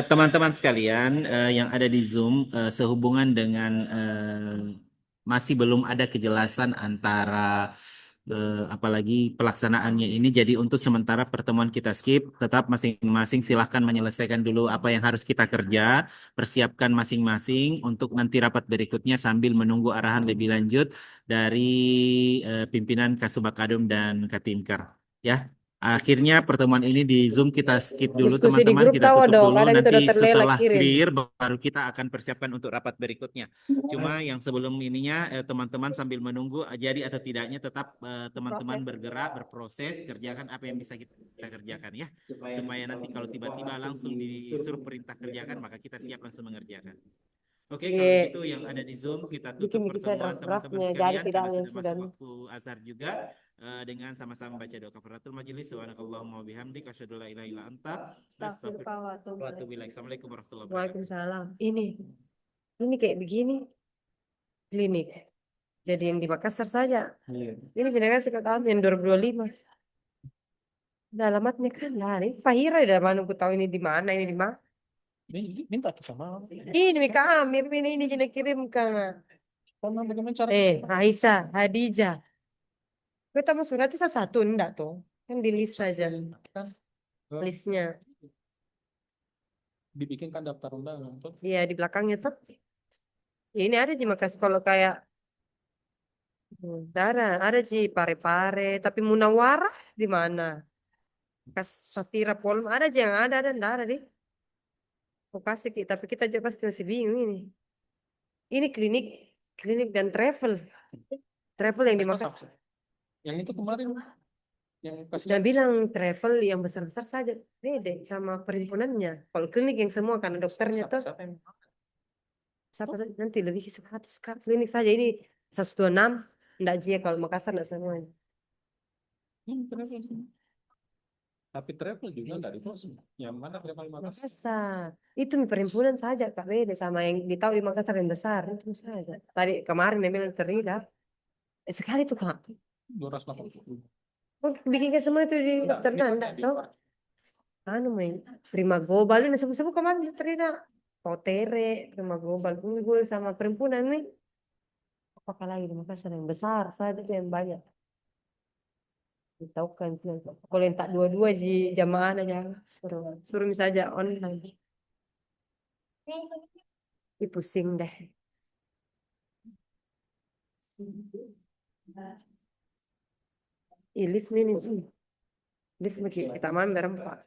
Teman-teman sekalian yang ada di Zoom, sehubungan dengan masih belum ada kejelasan antara apalagi pelaksanaannya ini, jadi untuk sementara pertemuan kita skip, tetap masing-masing silahkan menyelesaikan dulu apa yang harus kita kerja, persiapkan masing-masing untuk nanti rapat berikutnya sambil menunggu arahan lebih lanjut dari pimpinan Kasubag Kadum dan Katimker. Ya. Akhirnya pertemuan ini di Zoom kita skip dulu Diskusi di teman-teman, grup kita tahu tutup dong, dulu. ada itu Nanti dokter Lela setelah kirim. clear baru kita akan persiapkan untuk rapat berikutnya. Cuma yang sebelum ininya teman-teman sambil menunggu jadi atau tidaknya tetap teman-teman bergerak, berproses, kerjakan apa yang bisa kita kerjakan ya. Supaya nanti kalau tiba-tiba langsung disuruh perintah kerjakan, maka kita siap langsung mengerjakan. Oke, kalau Iya, gitu yang ada di Zoom kita tutup bikin saya pertemuan teman-teman draft-draftnya, jadi sekalian karena tidaknya sudah sudah. masuk waktu azhar juga dengan sama-sama baca doa kafaratul majelis. Subhanakallahumma wa bihamdika asyhadu an la ilaha illa anta astaghfiruka wa atubu ilaik. Assalamualaikum warahmatullahi wabarakatuh. Waalaikumsalam. Ini kayak begini klinik. Jadi yang di Makassar saja. Ini jenengan suka kami yang 2025. Udah alamatnya kan lari. Fahira dah mana aku tahu ini di mana, ini di mana. Minta tuh sama. Ini Mika Amir, ini jeneng kirimkan. Bagaimana cara? Aisyah, Hadijah. Kita mau surat itu satu enggak tuh? Kan di list saja. Kan Listnya. dibikinkan daftar undangan tuh. Iya, di belakangnya tuh. Ya, ini ada di Makassar kalau kayak ada sih pare-pare, tapi Munawarah di mana? Kas Safira Polma ada aja yang ada enggak ada deh. Aku kasih tapi kita juga pasti masih bingung ini. Ini klinik dan travel yang di Makassar. Yang itu kemarin yang kasih Dan bilang travel yang besar-besar saja, beda sama perhimpunannya. Kalau klinik yang semua karena dokternya tuh. Siapa nanti lebih 100 kak klinik saja ini 126 enggak aja kalau Makassar enggak semuanya. Tapi travel juga dari bos. Yang mana travel Makassar? Makassar. Itu perhimpunan saja Kak, beda sama yang ditahu di Makassar yang besar itu saja. Tadi kemarin dia bilang terlihat sekali tuh Kak. 280. Oh, bikin ke semua itu di dokter enggak tahu. Main Prima Global ini sebut-sebut kemarin terlihat Potere, Prima Global unggul sama perhimpunan nih. Apakah lagi di Makassar yang besar saja yang banyak. Tahu kan kalau yang tak dua-dua jamaah aja suruh saja online. Pusing deh. Lift nih lift kita main berempat.